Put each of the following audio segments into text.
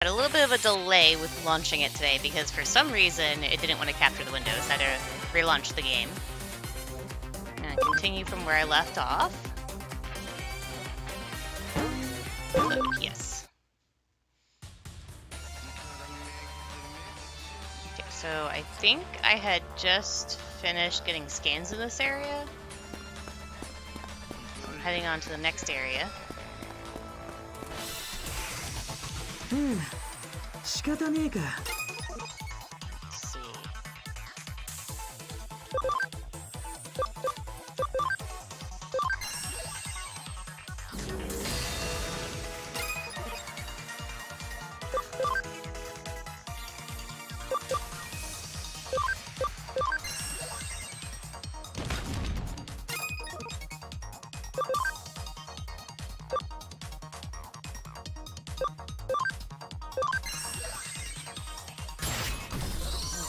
Had a little bit of a delay with launching it today because for some reason it didn't want to capture the windows. I had to relaunch the game. And continue from where I left off. So, yes. Okay, so I think I had just finished getting scans in this area. So I'm heading on to the next area. 仕方ねえか。 Let's see.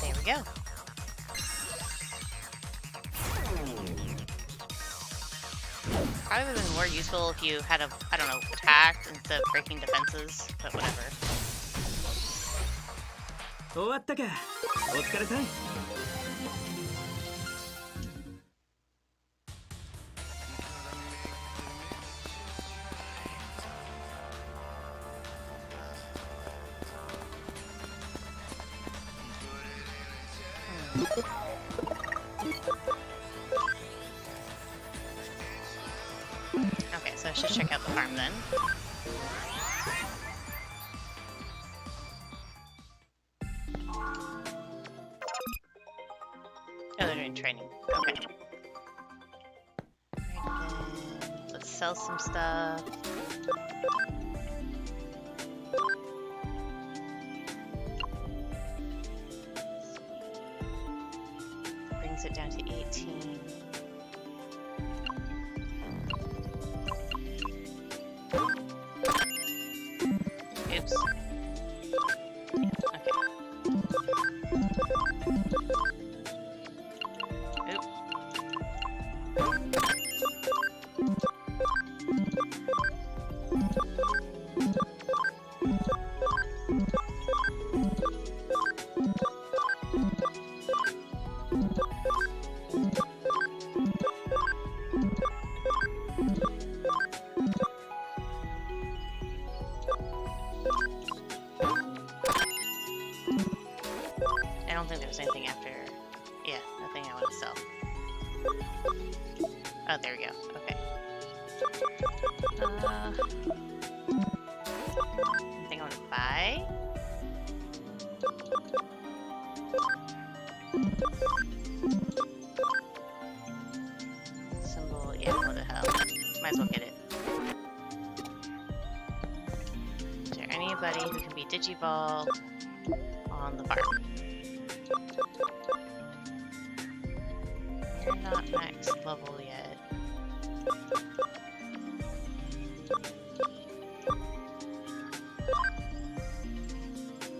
There we go. Probably would have been more useful if you had a, I don't know, attacked instead of breaking defenses, but whatever. 終わったか。お疲れさん。 Okay, so I should check out the farm then. Oh, they're doing training. Okay. Right then, let's sell some stuff. Brings it down to 18. Oops. Okay. Oop. I don't think there was anything after. Yeah, nothing I want to sell. Oh, there we go. Okay. Anything I want to buy? Symbol. Yeah, what the hell? Might as well get it. Is there anybody who can be Digiball on the farm? You're not max level yet.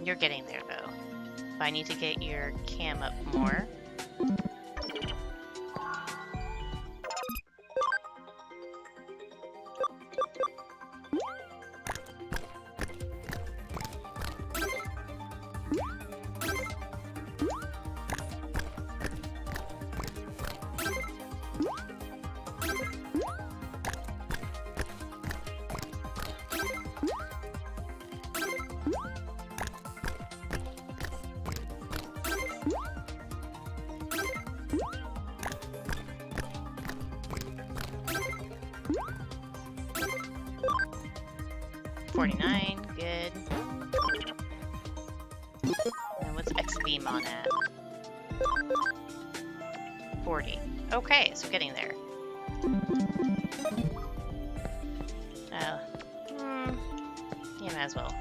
You're getting there though. But I need to get your cam up more. $49, good. And what's Digimon at? 40. Okay, so getting there. Oh. Yeah, might as well.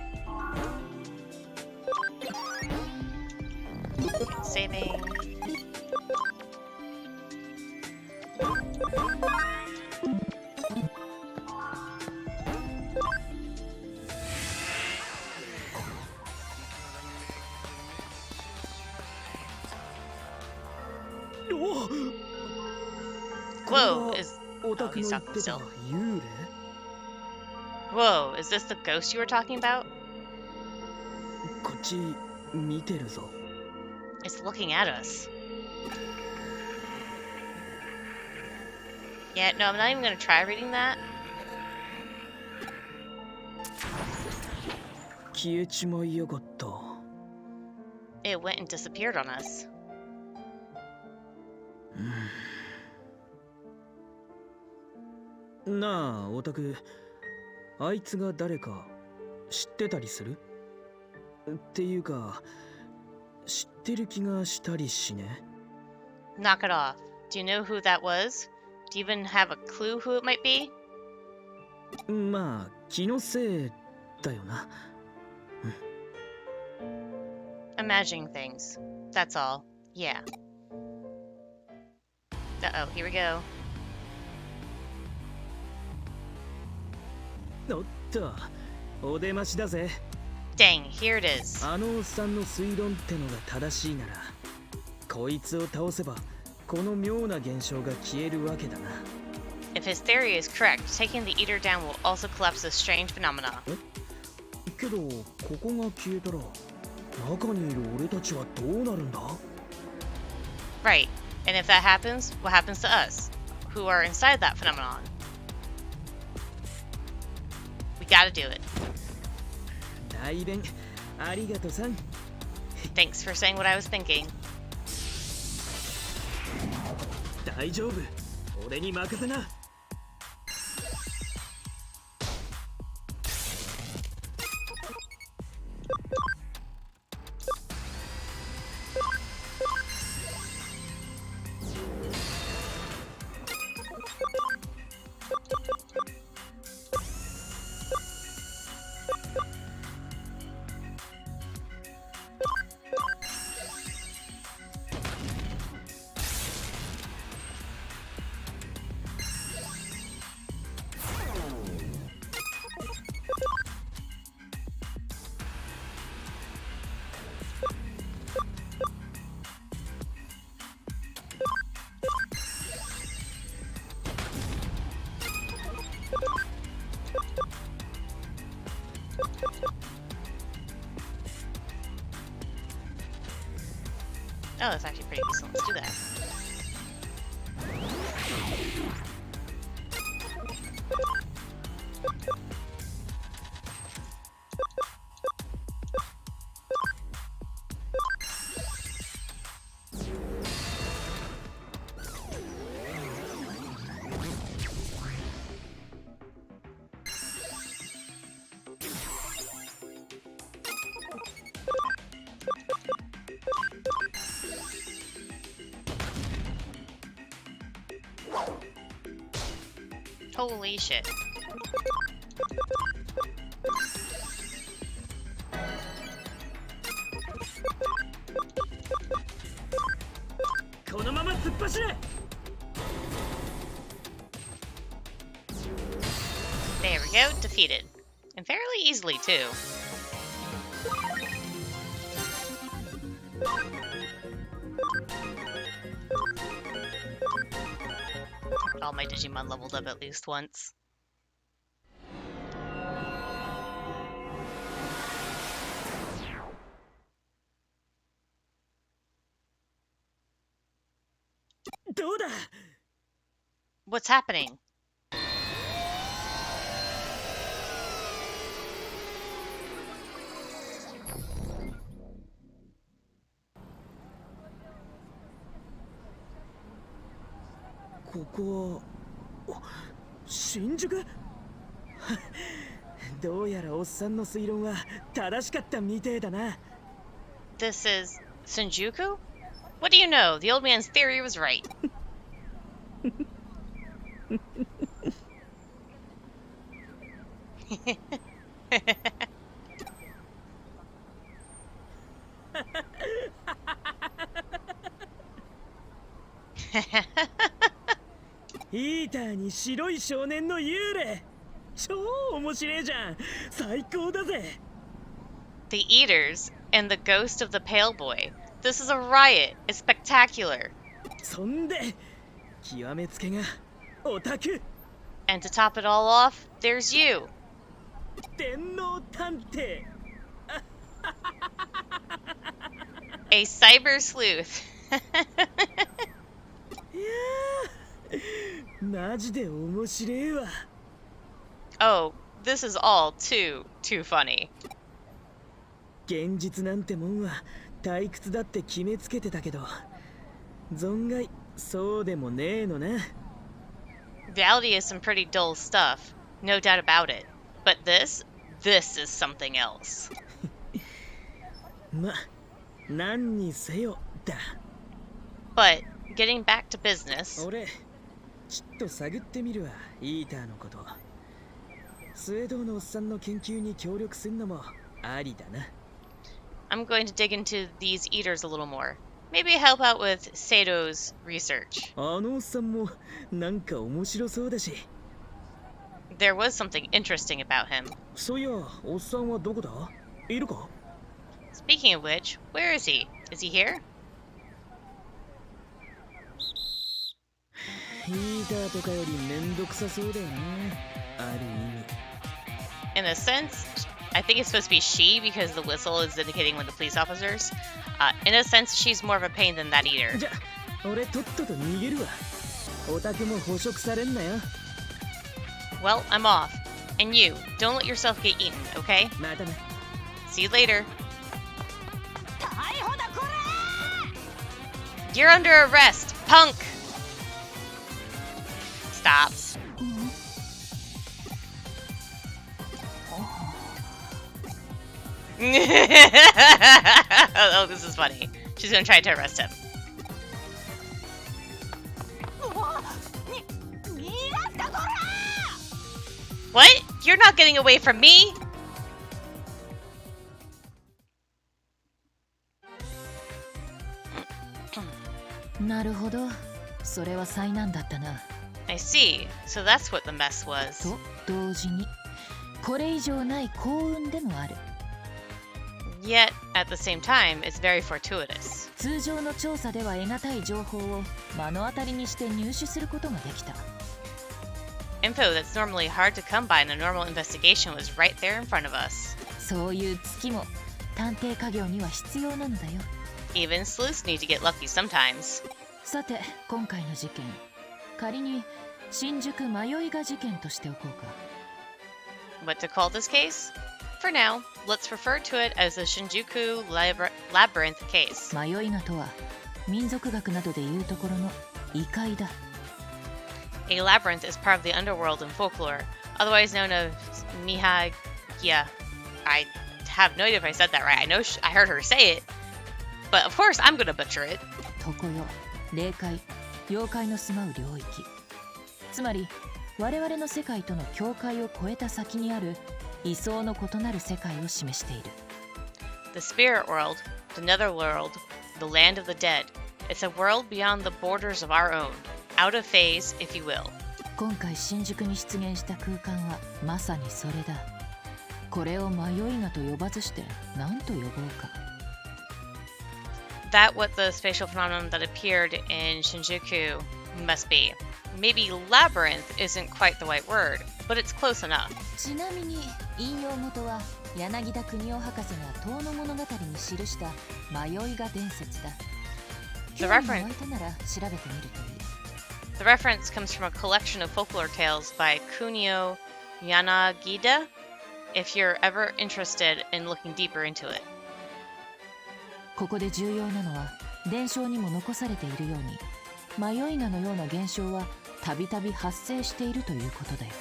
Okay, saving. Whoa, is... Oh, he's talking still. Whoa, is this the ghost you were talking about? ち見てるぞ。 It's looking at us. Yeah, no, I'm not even gonna try reading that. 消えちまいやがった。 It went and disappeared on us. なあ、オタク、あいつが誰か知ってたりする？っていうか、知ってる気がしたりしね。 Knock it off. Do you know who that was? Do you even have a clue who it might be? まあ、気のせいだよな。 Imagining things. That's all. Yeah. Uh-oh, here we go. おっと、お出ましだぜ。 Dang, here it is. あのおっさんの推論ってのが正しいなら、こいつを倒せばこの妙な現象が消えるわけだな。 If his theory is correct, taking the eater down will also collapse this strange phenomena. けど、ここが消えたら、中にいる俺たちはどうなるんだ？ Right. And if that happens, what happens to us? Who are inside that phenomenon? We gotta do it. 大弁、ありがとさん。 Thanks for saying what I was thinking. 大丈夫。俺に任せな。 Oh, that's actually pretty decent. Let's do that. Holy shit. There we go, defeated. And fairly easily, too. All my Digimon leveled up at least once. What's happening? Shinjuku? どうやらおっさんの推論は正しかったみてえだな。 This is Shinjuku? What do you know? The old man's theory was right. Eater に白い少年の幽霊。超面白いじゃん。最高だぜ。 The Eaters and the ghost of the Pale Boy. This is a riot. It's spectacular. そんで極めつけがオタク。 And to top it all off, there's you. 電脳探偵。A cyber sleuth. いやーマジで面白いわ。 Oh, this is all too funny. 現実なんてもんは退屈だって決めつけてたけど、存外そうでもねえのな。 Reality is some pretty dull stuff, no doubt about it. But this is something else. ま、何にせよだ。 But getting back to business, 俺ちょっと探ってみるわ、イーターのこと。スウェードのおっさんの研究に協力するのもありだな。 I'm going to dig into these eaters a little more. Maybe help out with Sato's research. あのおっさんもなんか面白そうだし。 There was something interesting about him. そういや、おっさんはどこだ？いるか？ Speaking of which, where is he? Is he here? イーターとかよりめんどくさそうだよな、ある意味。 In a sense, I think it's supposed to be she because the whistle is indicating one of the police officers. In a sense, she's more of a pain than that eater. じゃ、俺とっとと逃げるわ。オタクも捕食されんなよ。 Well, I'm off. And you, don't let yourself get eaten, okay? またな。 See you later. You're under arrest, punk! Stops. Oh, this is funny. She's gonna try to arrest him. What? You're not getting away from me? なるほど、それは災難だったな。 I see. So that's what the mess was. と同時に、これ以上ない幸運でもある。 Yet, at the same time, it's very fortuitous. 通常の調査では得難い情報を目の当たりにして入手することができた。 Info that's normally hard to come by in a normal investigation was right there in front of us. そういう月も探偵家業には必要なのだよ。 Even sleuths need to get lucky sometimes. さて、今回の事件、仮に新宿迷いが事件としておこうか。 What to call this case? For now, let's refer to it as the Shinjuku Labyrinth case. 迷いがとは民族学などでいうところの異界だ。 A labyrinth is part of the underworld in folklore, otherwise known as Mihagya. I have no idea if I said that right. I know I heard her say it, but of course I'm gonna butcher it. 常世、霊界、妖怪の住まう領域。つまり我々の世界との境界を越えた先にある位相の異なる世界を示している。 The spirit world, the netherworld, the land of the dead. It's a world beyond the borders of our own, out of phase, if you will. 今回新宿に出現した空間はまさにそれだ。これを迷いがと呼ばずして何と呼ぼうか。 That what the spatial phenomenon that appeared in Shinjuku must be. Maybe labyrinth isn't quite the right word, but it's close enough. ちなみに引用元は柳田国夫博士が遠野物語に記した迷いが伝説だ。 The 興味 reference- が湧いたなら調べてみるといい。 The reference comes from a collection of folklore tales by Kunio Yanagida, if you're ever interested in looking deeper into it. ここで重要なのは伝承にも残されているように迷いがのような現象はたびたび発生しているということだよ。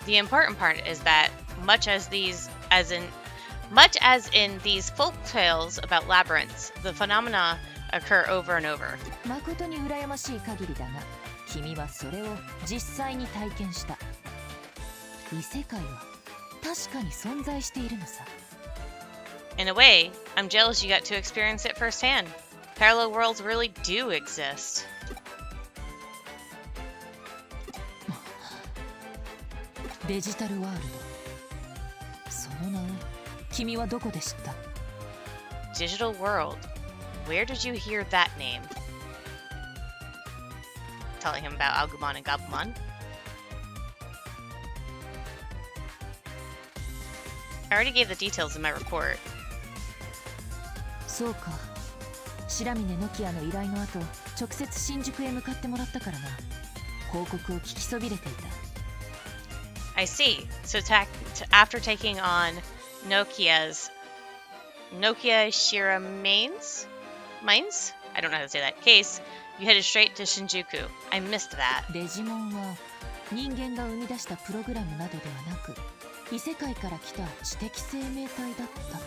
The important part is that much as in these folk tales about labyrinths, the phenomena occur over and over. 誠に羨ましい限りだが、君はそれを実際に体験した。異世界は確かに存在しているのさ。 In a way, I'm jealous you got to experience it firsthand. Parallel worlds really do exist. デジタルワールド。その名を君はどこで知った？ Digital world. Where did you hear that name? Telling him about Agumon and Gabumon. I already gave the details in my report. そうか。白峰ノキアの依頼の後、直接新宿へ向かってもらったからな。報告を聞きそびれていた。I see. So after taking on Nokia Shiramane's Mines? I don't know how to say that. Case, you headed straight to Shinjuku. I missed that. デジモンは人間が生み出したプログラムなどではなく、異世界から来た知的生命体だったと。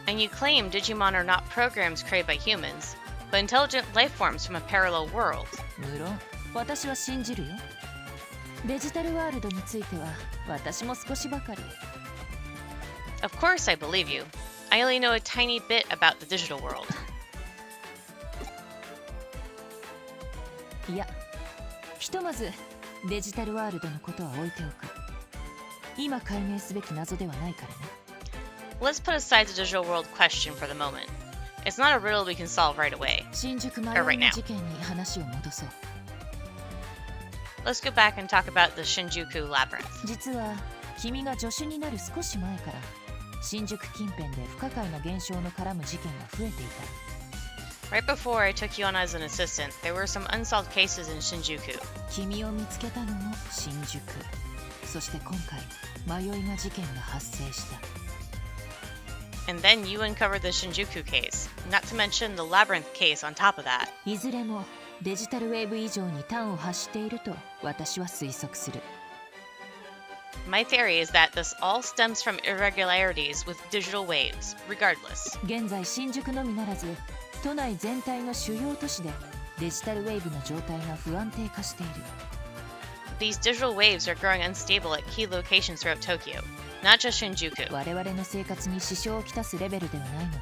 And you claim Digimon are not programs created by humans, but intelligent life forms from a parallel world. 無論、私は信じるよ。デジタルワールドについては私も少しばかり。Of course I believe you. I only know a tiny bit about the digital world. いや、ひとまずデジタルワールドのことは置いておく。今解明すべき謎ではないからね。Let's put aside the digital world question for the moment. It's not a riddle we can solve right away. 新宿迷い right の now. 事件に話を戻そう。Let's go back and talk about the Shinjuku Labyrinth. 実は君が助手になる少し前から新宿近辺で不可解な現象の絡む事件が増えていた。 Right before I took you on as an assistant, there were some unsolved cases in Shinjuku. 君を見つけたのも新宿。そして今回迷いの事件が発生した。 And then you uncovered the Shinjuku case, not to mention the Labyrinth case on top of that. いずれもデジタルウェーブ以上に端を発していると私は推測する。 My theory is that this all stems from irregularities with digital waves, regardless. 現在新宿のみならず都内全体の主要都市でデジタルウェーブの状態が不安定化している。 These digital waves are growing unstable at key locations throughout Tokyo, not just Shinjuku. 我々の生活に支障をきたすレベルではないので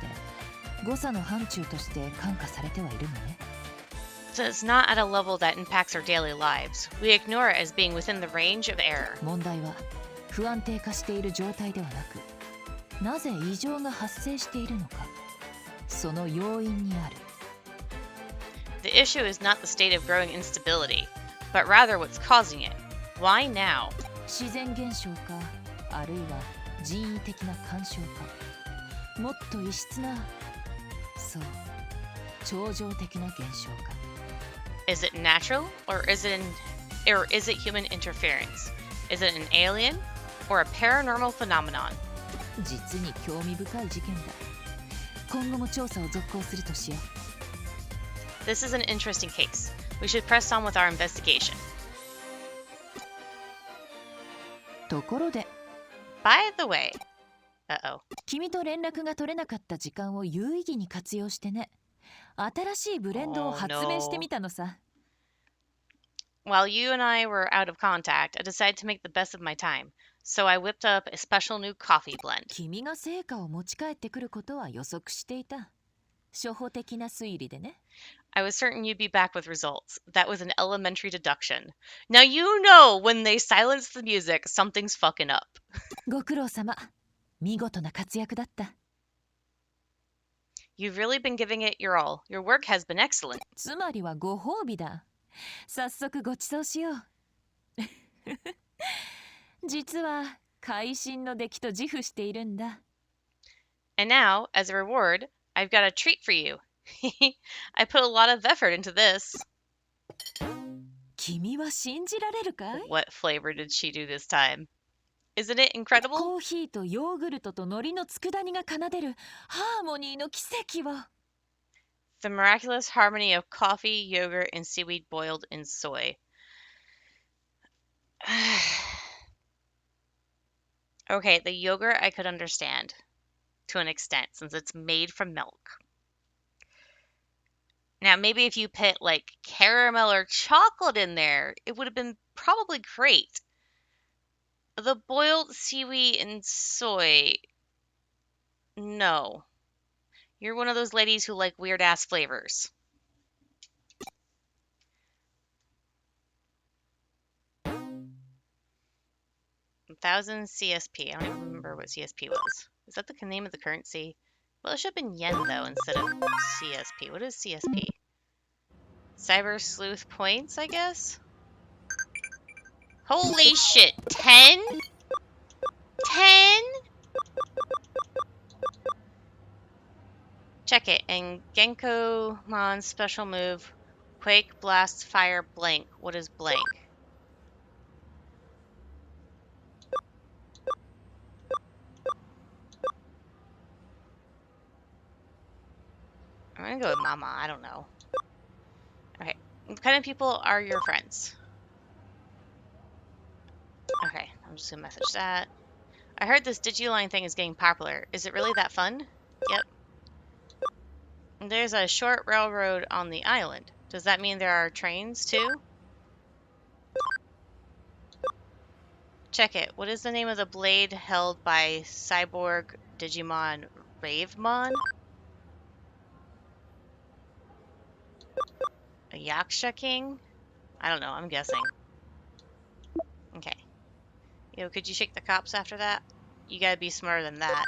誤差の範疇として看過されてはいるのね。 So it's not at a level that impacts our daily lives. We ignore it as being within the range of error. 問題は不安定化している状態ではなく、なぜ異常が発生しているのか、その要因にある。 The issue is not the state of growing instability, but rather what's causing it. Why now? 自然現象か、あるいは人為的な干渉か、もっと異質な、そう、超常的な現象か。 Is it natural, or is it human interference? Is it an alien, or a paranormal phenomenon? 実に興味深い事件だ。今後も調査を続行するとしよう。 This is an interesting case. We should press on with our investigation. ところで、 By the way, uh-oh. 君と連絡が取れなかった時間を有意義に活用してね。新しいブレンドを発明してみたのさ。While you and I were out of contact, I decided to make the best of my time. So I whipped up a special new coffee blend. 君が成果を持ち帰ってくることは予測していた。初歩的な推理でね。I was certain you'd be back with results. That was an elementary deduction. Now you know when they silence the music, something's fucking up. ご苦労様。見事な活躍だった。You've really been giving it your all. Your work has been excellent. つまりはご褒美だ。早速ご馳走しよう。実は会心の出来と自負しているんだ。And now, as a reward, I've got a treat for you. I put a lot of effort into this. 君は信じられるかい？ What flavor did she do this time? Isn't it incredible? コーヒーとヨーグルトと海苔の佃煮が奏でるハーモニーの奇跡を。The miraculous harmony of coffee, yogurt, and seaweed boiled in soy. Okay, the yogurt I could understand to an extent since it's made from milk. Now, maybe if you put like caramel or chocolate in there, it would have been probably great. The boiled seaweed and soy. No. You're one of those ladies who like weird-ass flavors. $1,000 CSP. I don't even remember what CSP was. Is that the name of the currency? Well, it should have been yen, though, instead of CSP. What is CSP? Cyber Sleuth points, I guess? Holy shit! 10? 10? 10 Check it. And Genkomon's special move, Quake, Blast, Fire, Blank. What is blank? I'm gonna go with Mama. I don't know. Okay. What kind of people are your friends? Okay. I'm just gonna message that. I heard this Digiline thing is getting popular. Is it really that fun? Yep. There's a short railroad on the island. Does that mean there are trains too? Check it. What is the name of the blade held by cyborg Digimon Ravemon? A Yaksha King? I don't know. I'm guessing. Okay. Yo, could you shake the cops after that? You gotta be smarter than that.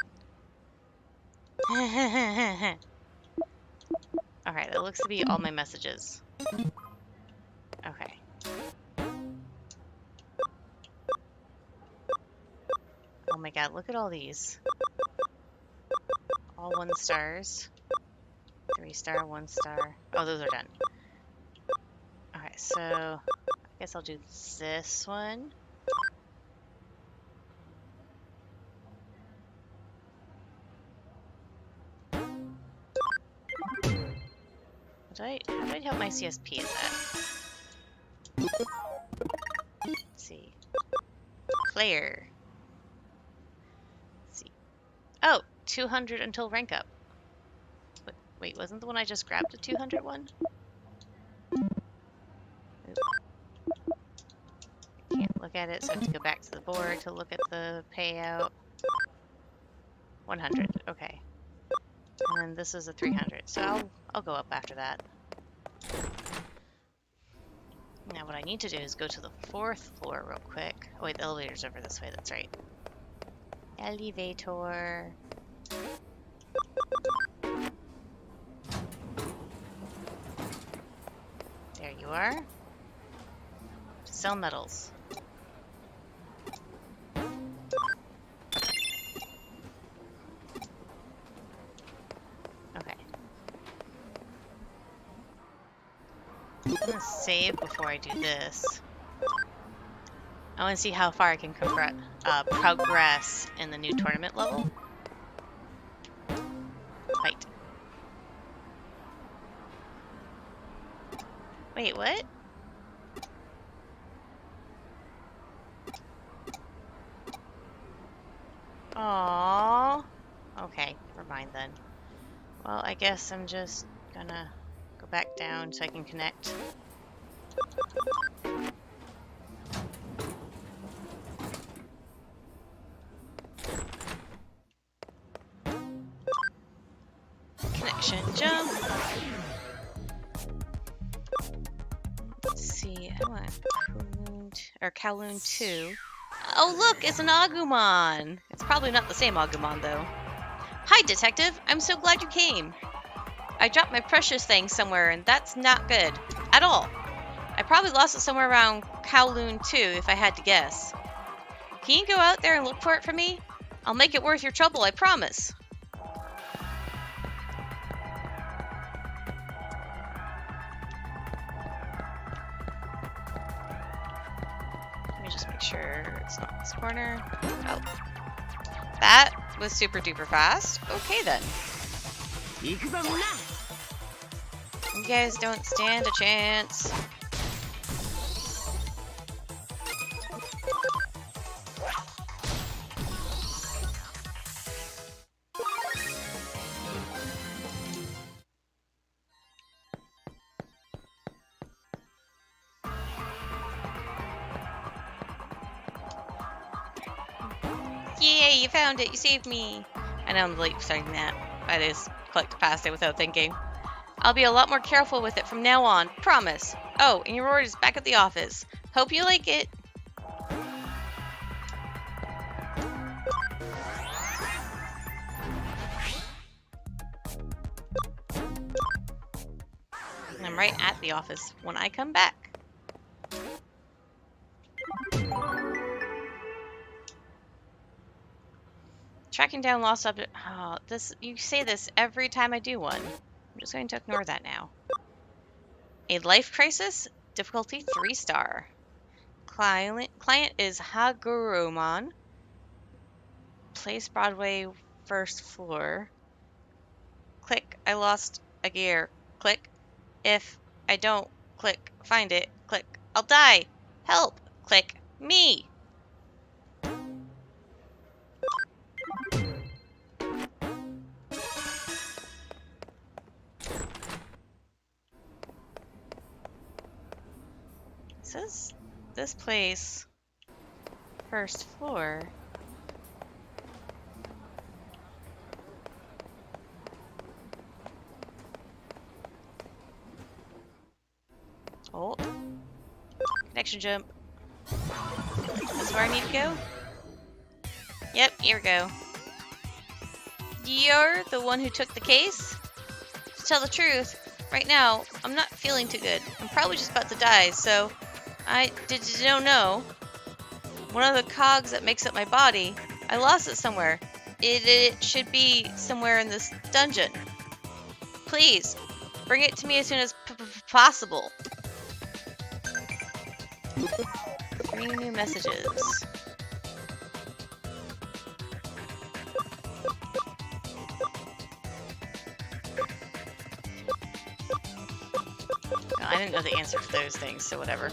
Alright, that looks to be all my messages. Okay. Oh my god, look at all these. All 1 stars. 3 star, 1 star. Oh, those are done. Okay, so I guess I'll do this one. How do I help my CSP is that? Let's see. Player. Let's see. Oh, 200 until rank up. Wait, wasn't the one I just grabbed a 200 one? Oop. I can't look at it, so I have to go back to the board to look at the payout. 100, okay. And then this is a 300, so I'll go up after that. Now what I need to do is go to the 4th floor real quick. Oh wait, the elevator's over this way, that's right. Elevator. There you are. Sell metals. Okay. I'm gonna save before I do this. I want to see how far I can progress in the new tournament level. Fight. Wait, what? Aww. Okay, never mind then. Well, I guess I'm just gonna go back down so I can connect. Connection jump. Let's see, I want Kowloon 2. Oh look, it's an Agumon! It's probably not the same Agumon though. Hi detective, I'm so glad you came. I dropped my precious thing somewhere and that's not good. At all. I probably lost it somewhere around Kowloon 2 if I had to guess. Can you go out there and look for it for me? I'll make it worth your trouble, I promise. Let me just make sure it's not this corner. Oh. That was super duper fast. Okay then. You guys don't stand a chance. Yay, you found it. You saved me. I know I'm late for starting that. I just clicked past it without thinking. I'll be a lot more careful with it from now on. Promise. Oh, and your order is back at the office. Hope you like it. And I'm right at the office when I come back. Tracking down lost object. Oh, this. You say this every time I do one. I'm just going to ignore that now. A life crisis. Difficulty 3-star. Client is Hagurumon. Place Broadway, first floor. Click. I lost a gear. Click. If I don't click, find it. Click. I'll die. Help. Click. Me. Says this place, first floor. Oh, connection jump. This is where I need to go? Yep, here we go. You're the one who took the case? To tell the truth, right now, I'm not feeling too good. I'm probably just about to die, so I don't know. One of the cogs that makes up my body, I lost it somewhere. It should be somewhere in this dungeon. Please, bring it to me as soon as possible. 3 new messages. No, I didn't know the answer to those things, so whatever.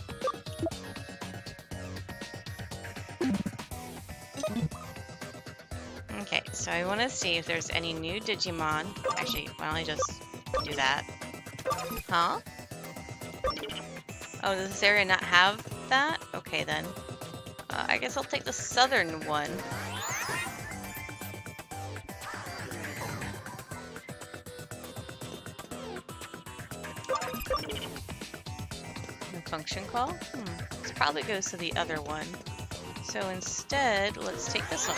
Okay, so I want to see if there's any new Digimon. Actually, why don't I just do that? Huh? Oh, does this area not have that? Okay, then. I guess I'll take the southern one. The function call? This probably goes to the other one. So instead, let's take this one.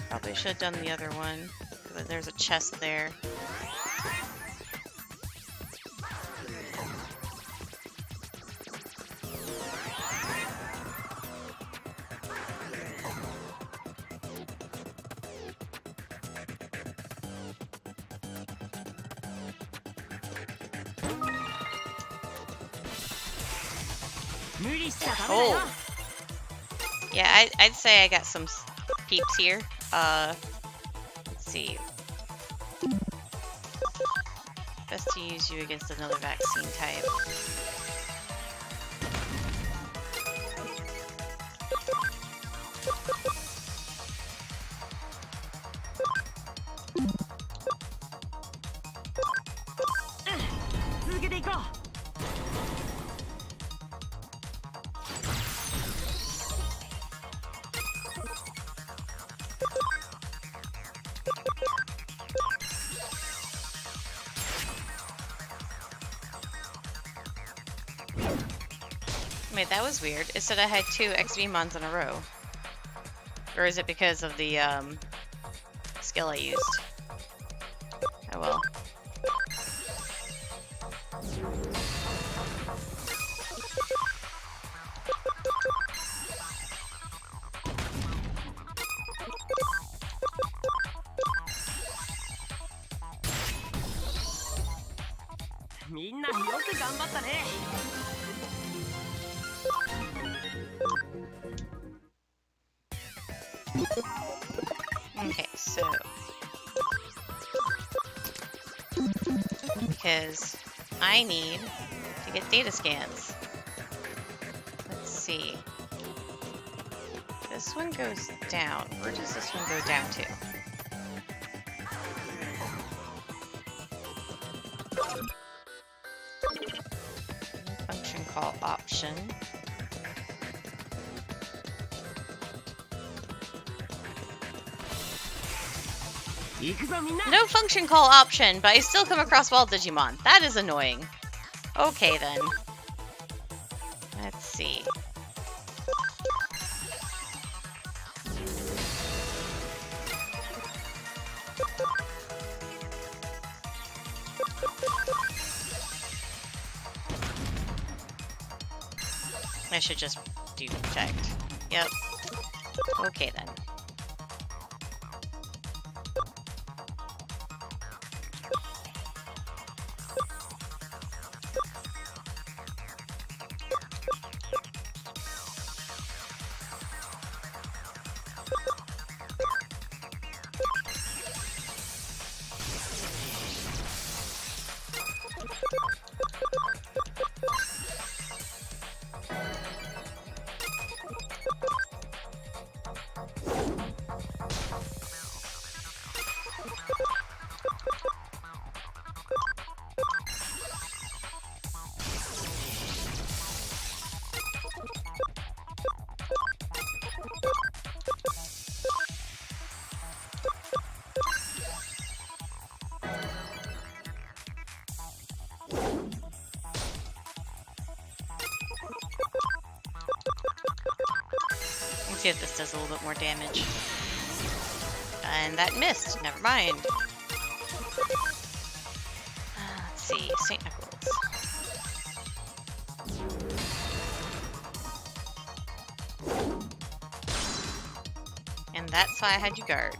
Probably should have done the other one, but there's a chest there. Oh! Yeah, I'd say I got some peeps here. Let's see. Best to use you against another vaccine type. Wait, that was weird. It said I had 2 XVmons in a row. Or is it because of the skill I used? Oh well. Okay, so because I need to get data scans. Let's see. This one goes down. Where does this one go down to? Function call option. No function call option, but I still come across wild Digimon. That is annoying. Okay then. Let's see. I should just do protect. Yep. Okay then. Let's see if this does a little bit more damage. And that missed. Never mind. Let's see. St. Nicholas. And that's why I had you guard.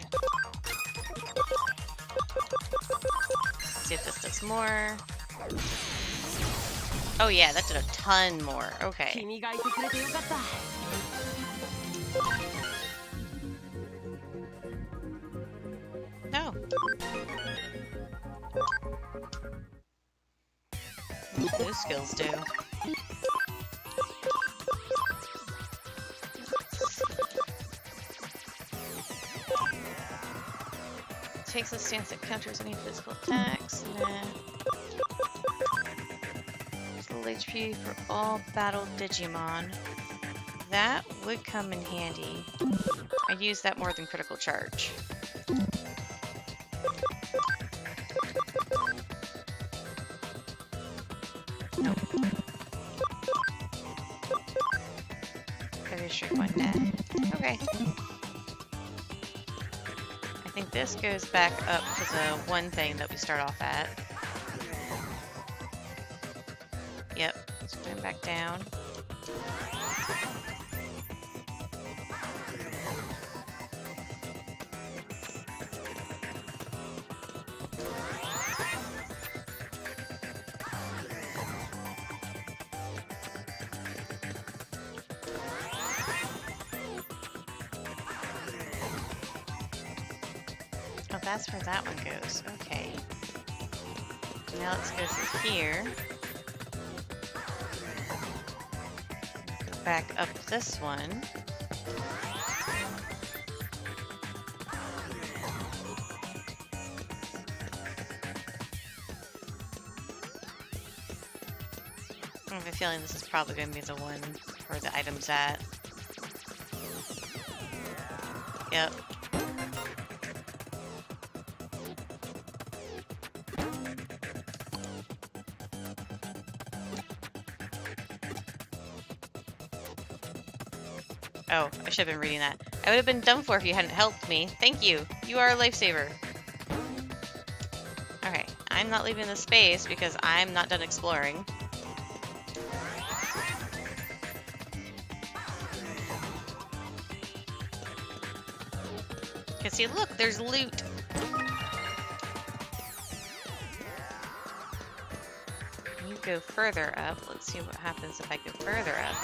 Let's see if this does more. Oh yeah, that did a ton more. Okay. No. What do those skills do? Takes a stance that counters any physical attacks. Nah. Full HP for all battle Digimon. That would come in handy. I use that more than critical charge. Nope. Heavy strike one net. Okay. I think this goes back up to the one thing that we start off at. Yep, it's going back down. Oh, that's where that one goes. Okay. Now let's go through here. Go back up this one. I have a feeling this is probably going to be the one where the item's at. Yep. Oh, I should have been reading that. I would have been done for if you hadn't helped me. Thank you. You are a lifesaver. Okay, I'm not leaving this space because I'm not done exploring. Because see, look, there's loot. You go further up. Let's see what happens if I go further up.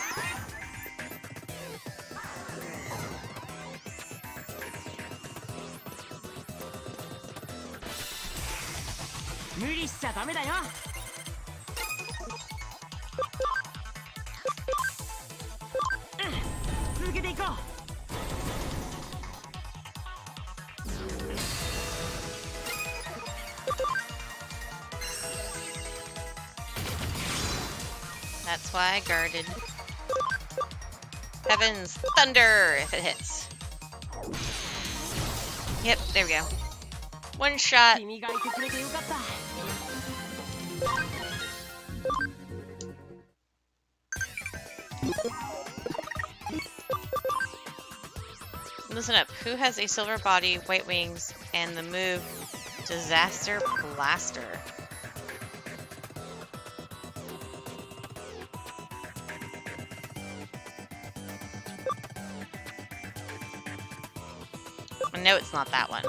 That's why I guarded. Heavens, thunder if it hits. Yep, there we go. One shot. Listen up. Who has a silver body, white wings, and the move Disaster Blaster? know it's not that one.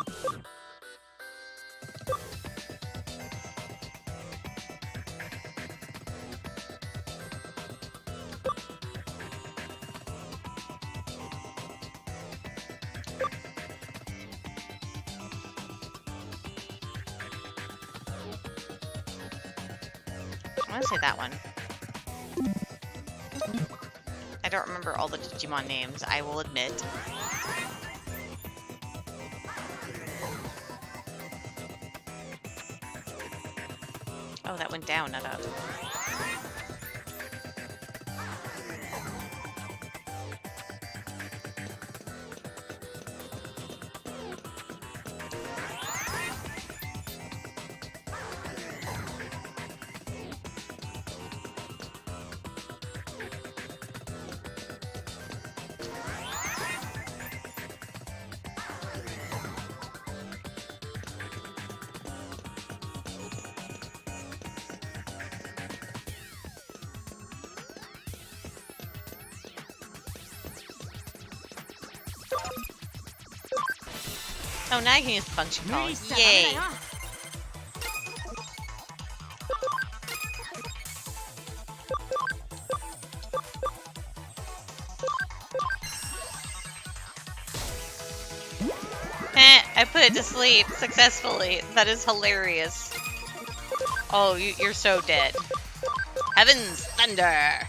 I want to say that one. I don't remember all the Digimon names, I will admit. Oh, that went down, not up. Oh, now I can use the function call. Yay! I put it to sleep successfully. That is hilarious. Oh, you're so dead. Heavens, thunder!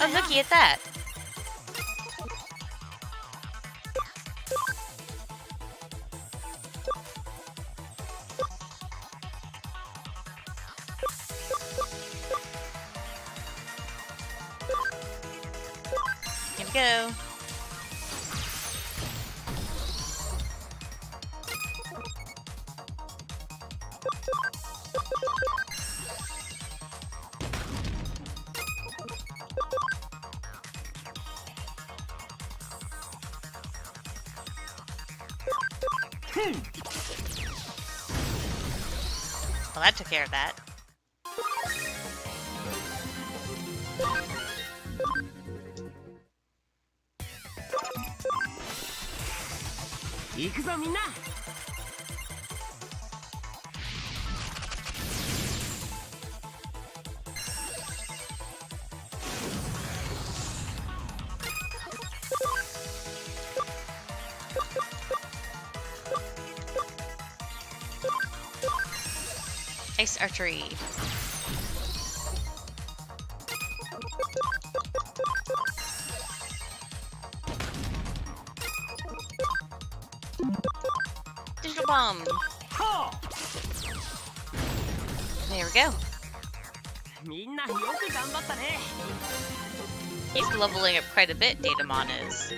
Oh, looky at that. Here we go. Well, that took care of that. Ice archery. Digital bomb. There we go. He's leveling up quite a bit, Digimon is.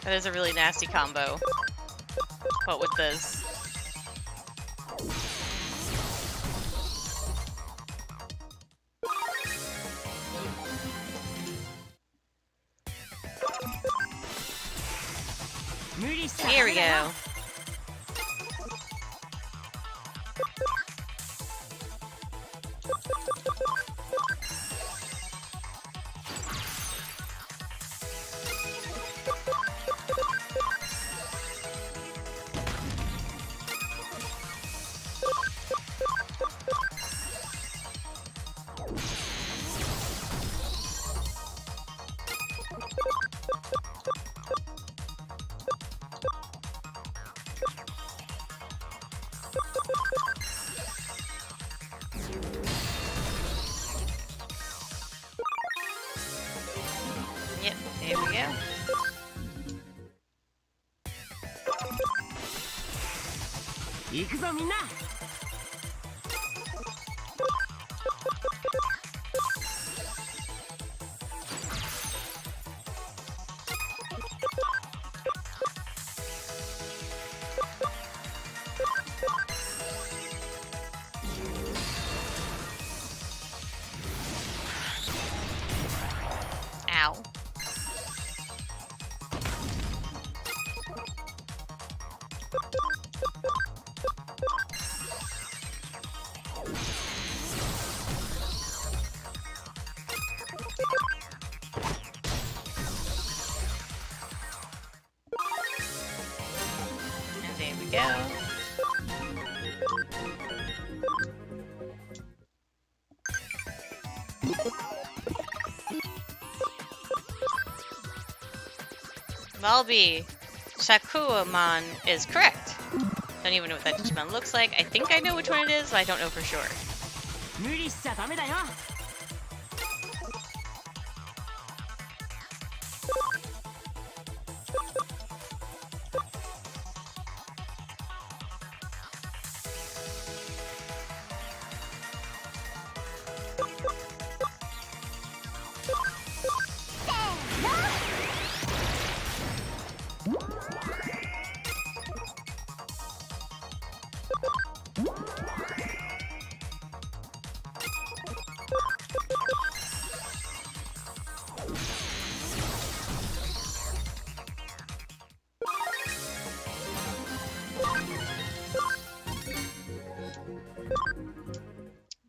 That is a really nasty combo. What with this? Here we go. Yep, there we go. 行くぞみんな。Ow. And there we go. Malby, Shakuamon is correct. Don't even know what that Digimon looks like. I think I know which one it is, but I don't know for sure. 無理しちゃダメだよ。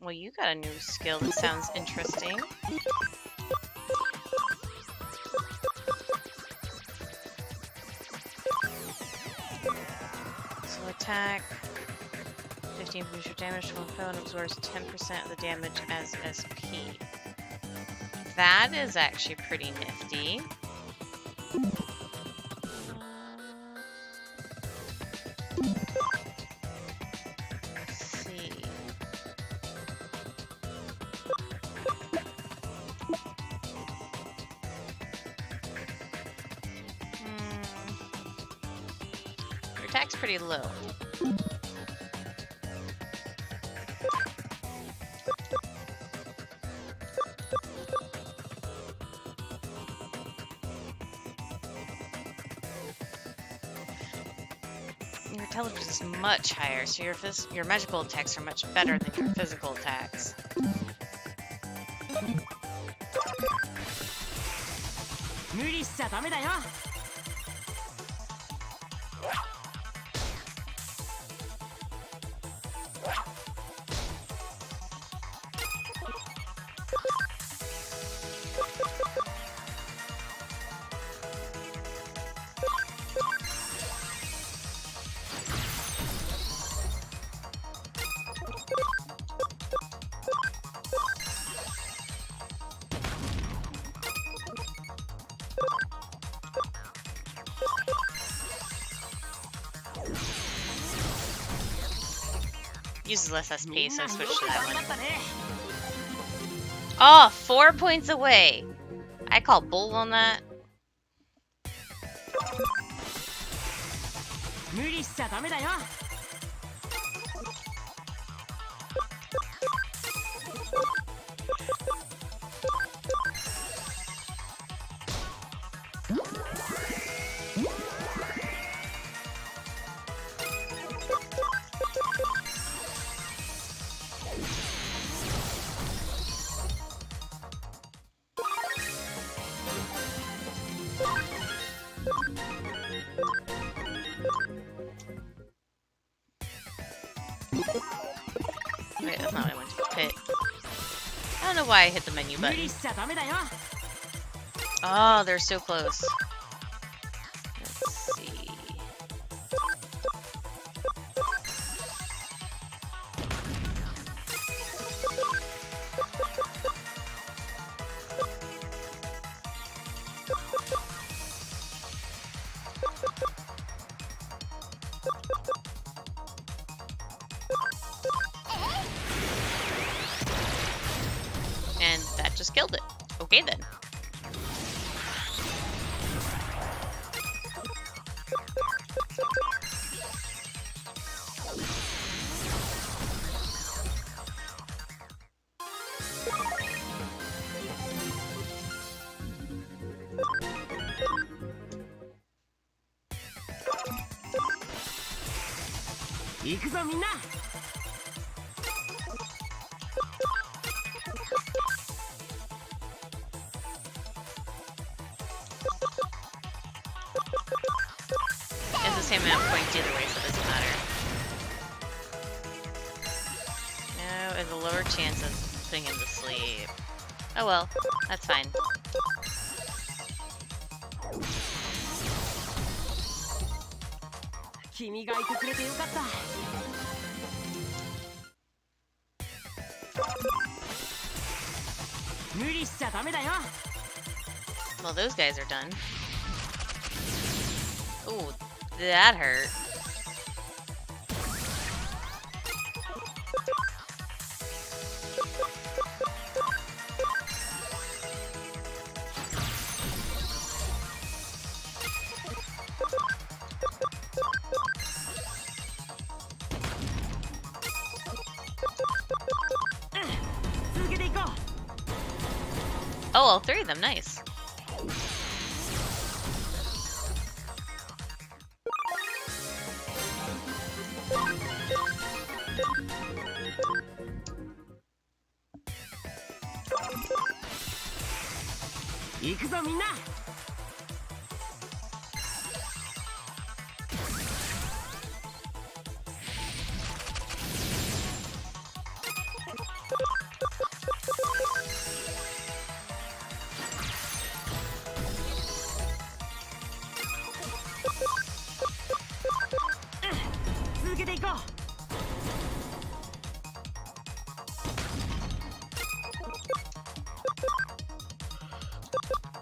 Well, you got a new skill that sounds interesting. So attack, 15 booster damage from a foe and absorbs 10% of the damage as SP. That is actually pretty nifty. Let's see. Your attack's pretty low. Your intelligence is much higher, so your magical attacks are much better than your physical attacks. 無理しちゃダメだよ。Uses less SP, so I switched to みんな that よく頑張 one. ったね。 Oh, 4 points away. I call bull on that. 無理しちゃダメだよ。Wait, that's not what I wanted to hit. I don't know why I hit the menu 無 button. 理しちゃダメだよ。 Oh, they're so close. Let's see. And that just killed it. Okay then. 行くぞみんな。 It's the same amount of points either way, so it doesn't matter. No, there's a lower chance of putting him to sleep. Oh well, that's fine. 君がいてくれてよかった。無理しちゃダメだよ。 Well, those guys are done. Ooh, that hurt. Oh, all three of them, nice.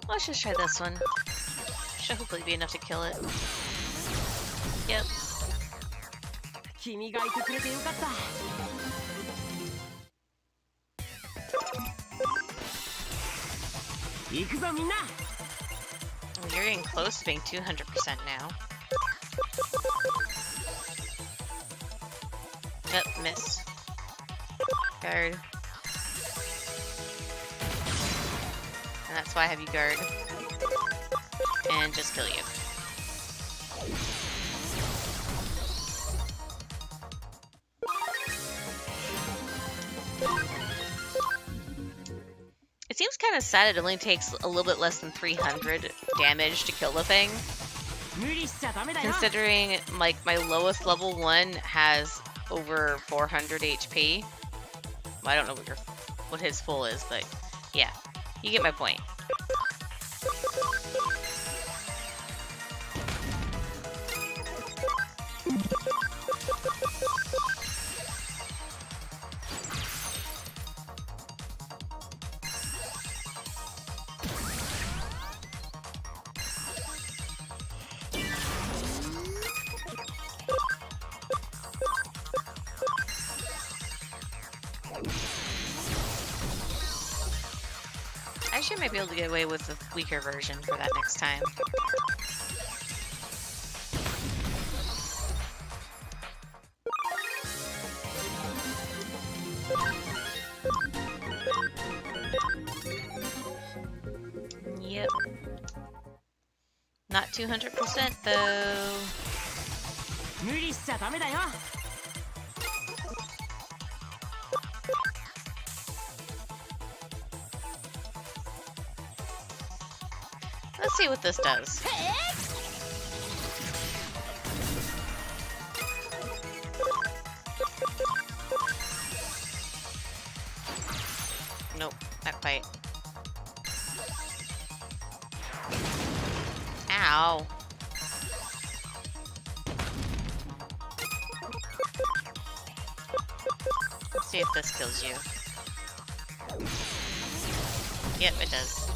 Let's just try this one. Should hopefully be enough to kill it. Yep. 君がいてくれてよかった。行くぞみんな。 Oh, you're getting close to being 200% now. Yep, missed. Guard. And that's why I have you guard. And just kill you. It seems kind of sad it only takes a little bit less than 300 damage to kill the thing. 無理しちゃダメだよ。 Considering like my lowest level one has over 400 HP. Well, I don't know what his full is, but yeah, you get my point. Actually, I might be able to get away with the weaker version for that next time. Yep. Not 200% though. 無理しちゃダメだよ。 Let's see what this does. Nope, not quite. Ow. Let's see if this kills you. Yep, it does.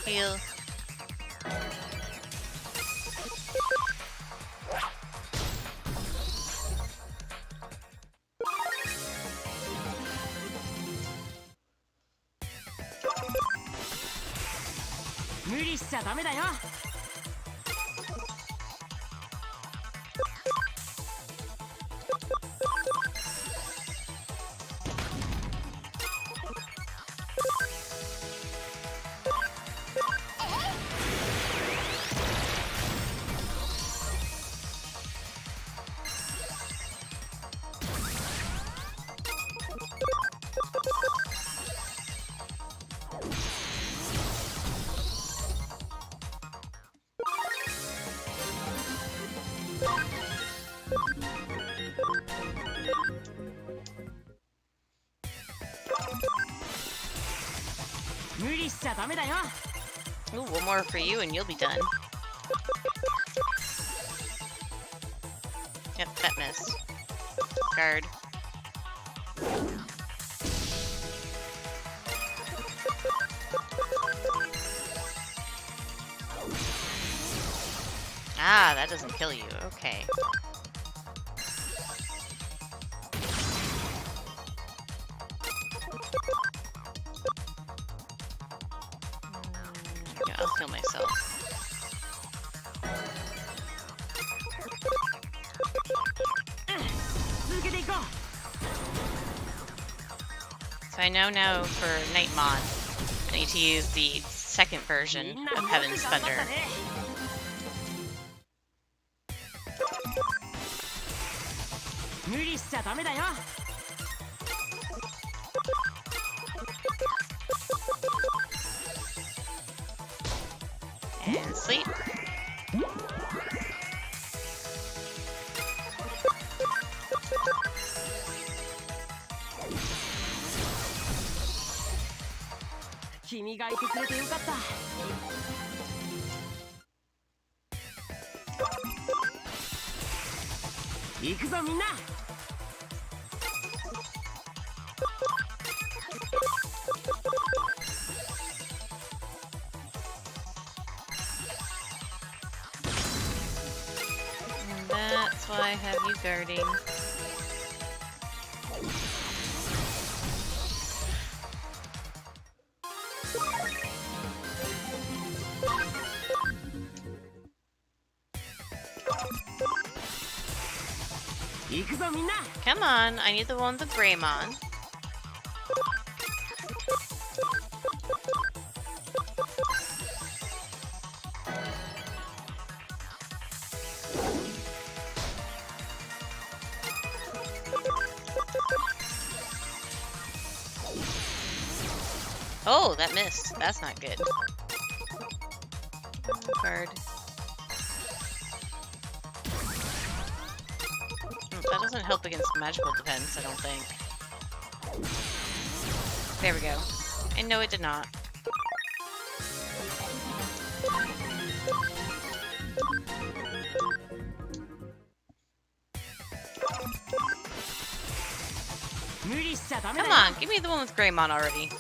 Heal. Mu리しちゃダメだよ。 Yep. 理しちゃダメだよ。 Ooh, one more for you and you'll be done. Yep, that missed. Guard. Ah, that doesn't kill you. Okay. Yeah, I'll kill myself. So I know now for Nightmon, I need to use the second version of Heaven's Thunder. 無理しちゃダメだよ。 And sleep. 君がいてくれてよかった。行くぞみんな。 And that's why I have you guarding. Come on, I need the one with the Greymon. Oh, that missed. That's not good. Card. That doesn't help against magical defense, I don't think. There we go. And no, it did not. Come on, give me the one with Greymon already.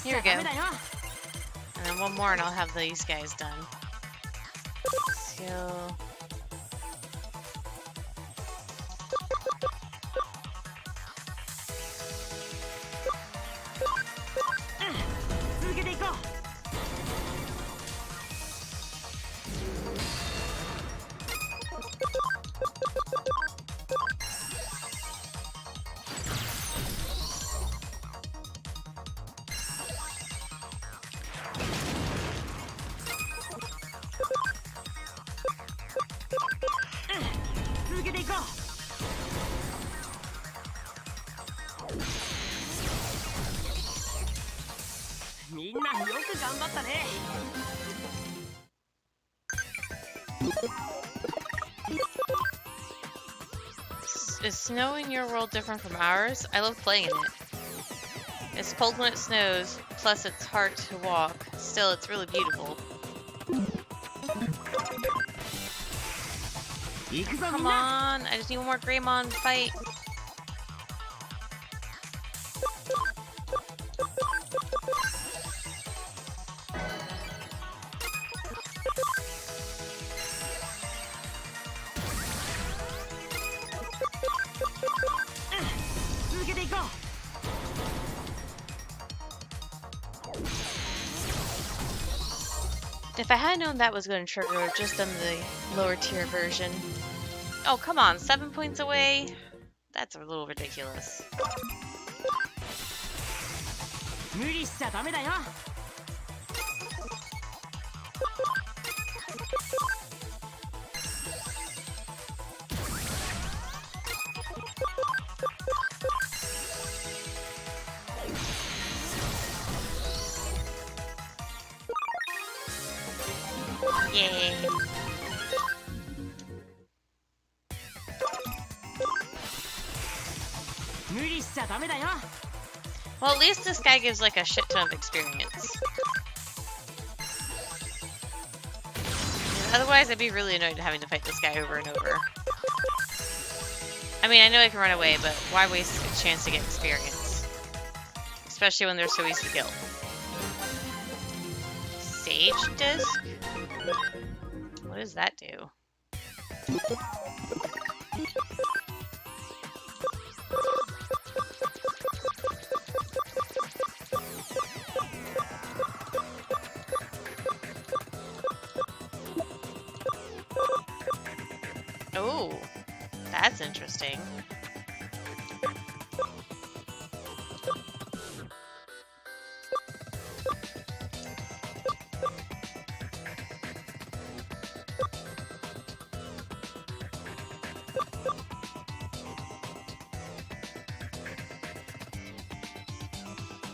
Here we go. And then one more and I'll have these guys done. So... Is snow in your world different from ours? I love playing in it. It's cold when it snows, plus it's hard to walk. Still, it's really beautiful. Come on, I just need one more Greymon fight. If I had known that was going to trigger, I would have just done the lower tier version. Oh, come on, 7 points away? That's a little ridiculous. 無理しちゃダメだよ。Yay. Well, at least this guy gives like a shit ton of experience. Otherwise, I'd be really annoyed having to fight this guy over and over. I mean, I know I can run away, but why waste a chance to get experience? Especially when they're so easy to kill. Sage disc? What does that do? Oh, that's interesting.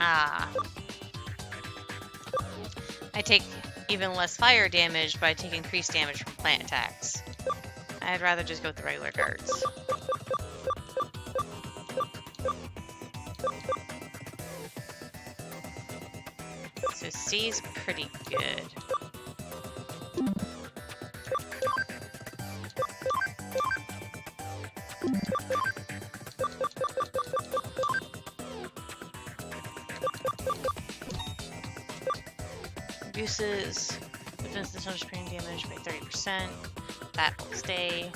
Ah. I take even less fire damage, but I take increased damage from plant attacks. I'd rather just go with the regular guards. So C's pretty good. Reduces defense and touch pain damage by 30%. That will stay.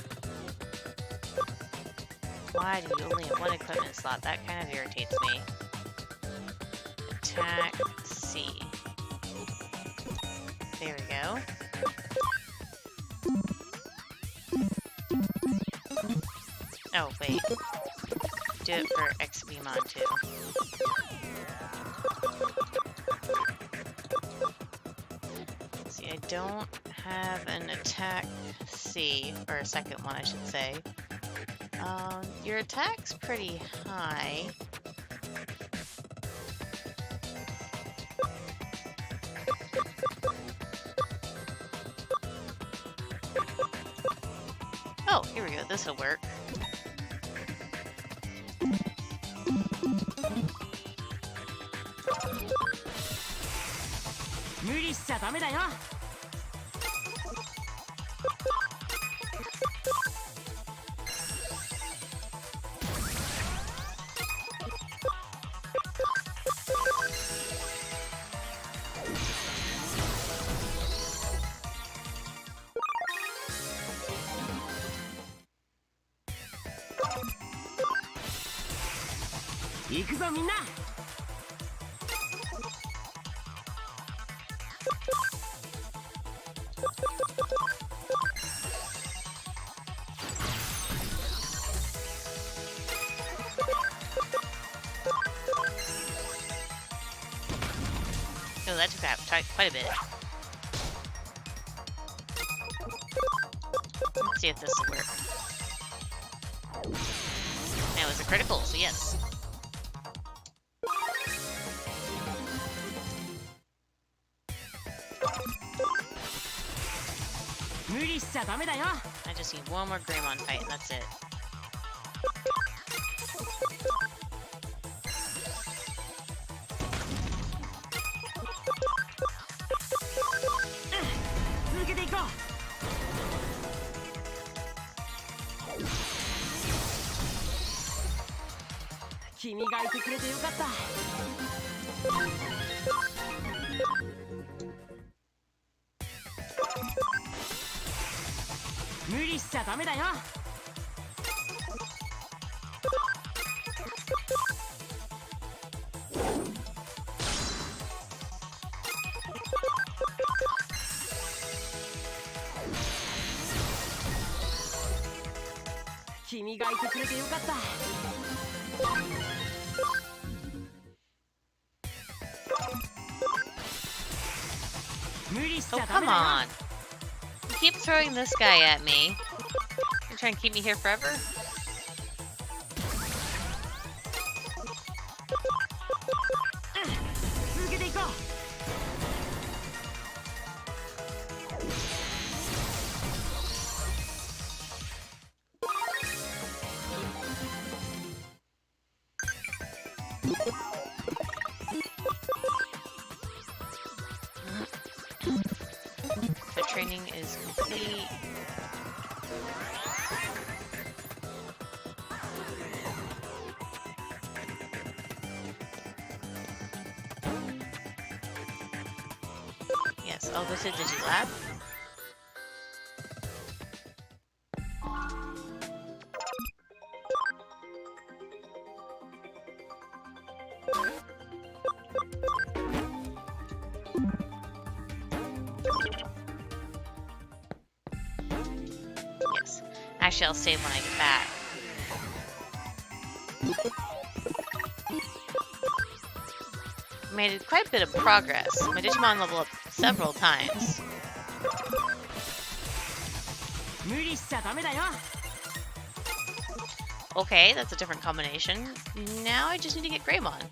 Why do you only have one equipment slot? That kind of irritates me. Attack C. There we go. Oh, wait. Do it for Digimon too. I don't have an attack C, or a second one I should say. Your attack's pretty high. Oh, here we go, this'll work. Oh, that took out quite a bit. Let's see if this will work. That was a critical, so yes. I just need one more Greymon fight and that's it. 君がいてくれてよかった。 Oh, come on. You keep throwing this guy at me. You're trying to keep me here forever? The training is complete. Yes, I'll go to Digilab. Yes. Actually, I'll save when I get back. Made quite a bit of progress. My Digimon leveled up several times. Okay, that's a different combination. Now I just need to get Greymon.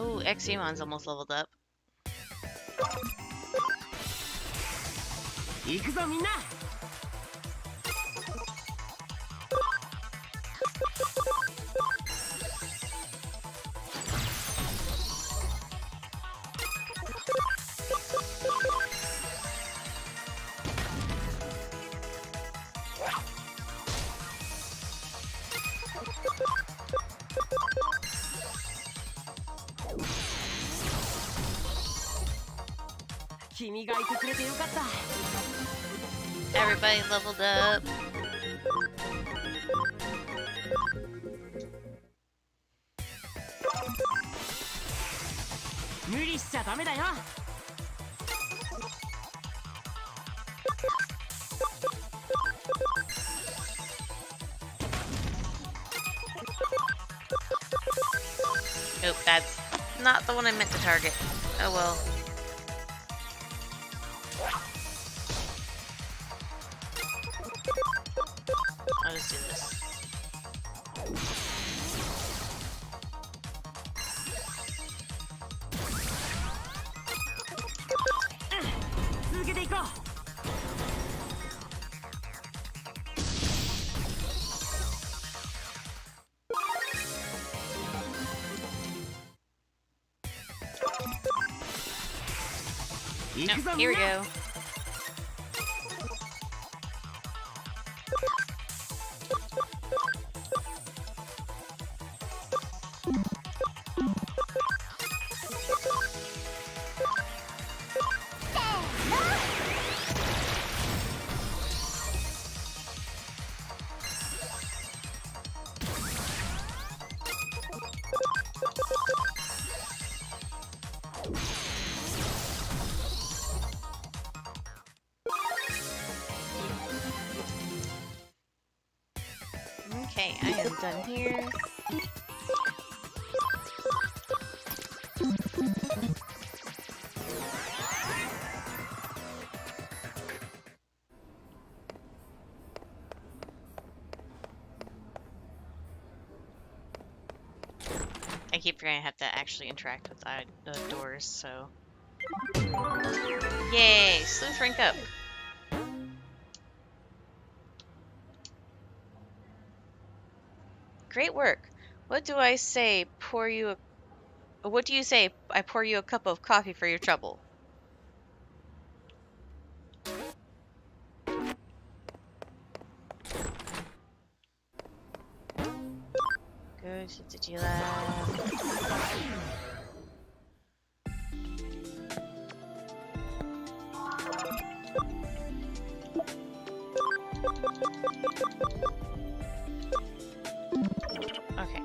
Ooh, X-Emon's almost leveled up. 行くぞみんな。 君がいてくれてよかった。 Everybody leveled up. Nope, that's not the one I meant to target. Oh well. I'll just do this. No, here we go. Okay, I am done here. I keep forgetting I have to actually interact with the doors, so... Yay! Sleuth rank up! Great work! What do I say, what do you say, I pour you a cup of coffee for your trouble? Go to Digilab. Okay.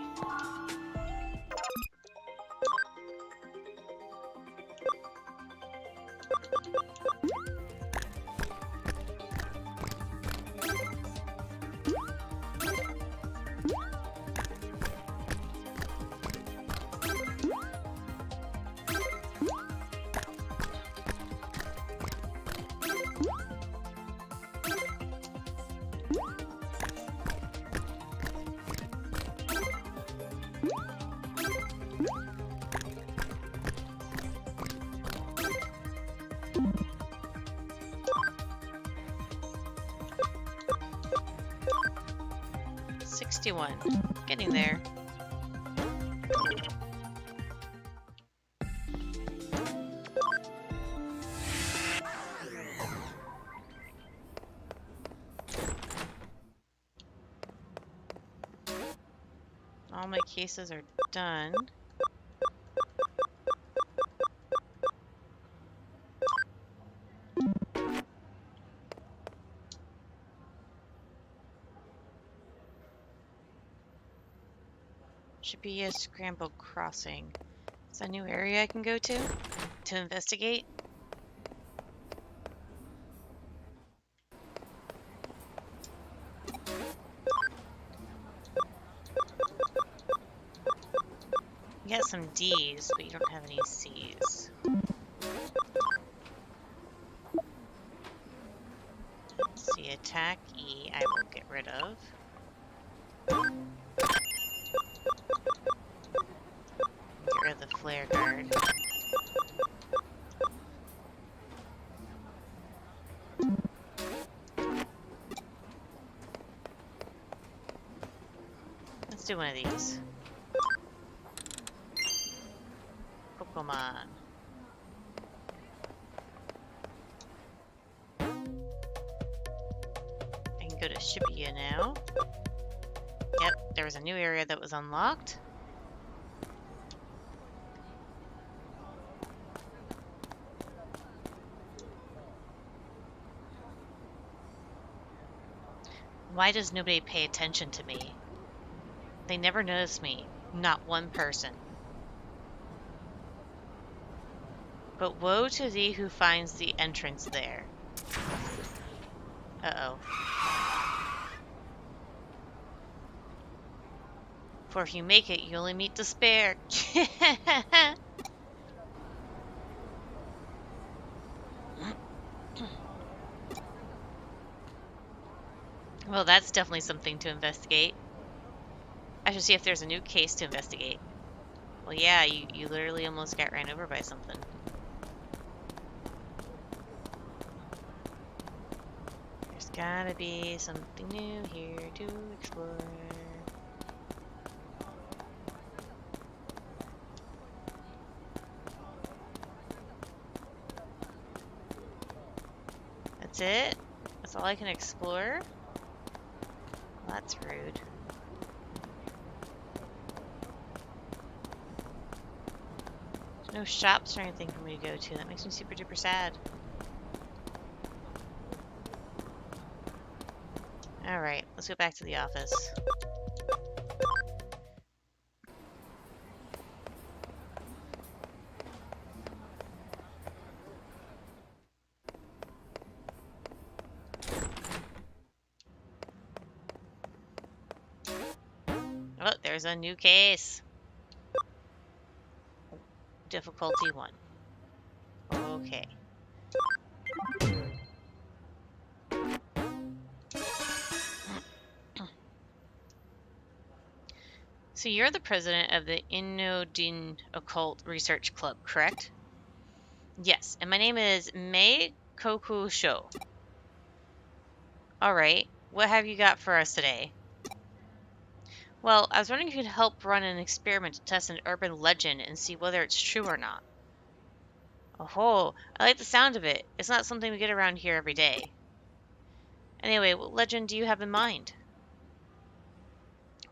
Getting there. All my cases are done. Should be a scrambled crossing. Is that a new area I can go to investigate? You got some D's, but you don't have any C's. Let's see, attack E I will get rid of. Get rid of the flare guard. Let's do one of these. Pokemon. I can go to Shibuya now. Yep, there was a new area that was unlocked. Why does nobody pay attention to me? They never notice me. Not one person. But woe to thee who finds the entrance there. Uh-oh. For if you make it, you only meet despair. Well, that's definitely something to investigate. I should see if there's a new case to investigate. Well, yeah, you literally almost got ran over by something. There's gotta be something new here to explore. That's it? That's all I can explore? Well, that's rude. There's no shops or anything for me to go to. That makes me super duper sad. Alright, let's go back to the office. Oh, there's a new case. Difficulty 1. Okay. So you're the president of the Inodin Occult Research Club, correct? Yes, and my name is Mei Koku Sho. Alright, what have you got for us today? Well, I was wondering if you could help run an experiment to test an urban legend and see whether it's true or not. Oh, I like the sound of it. It's not something we get around here every day. Anyway, what legend do you have in mind?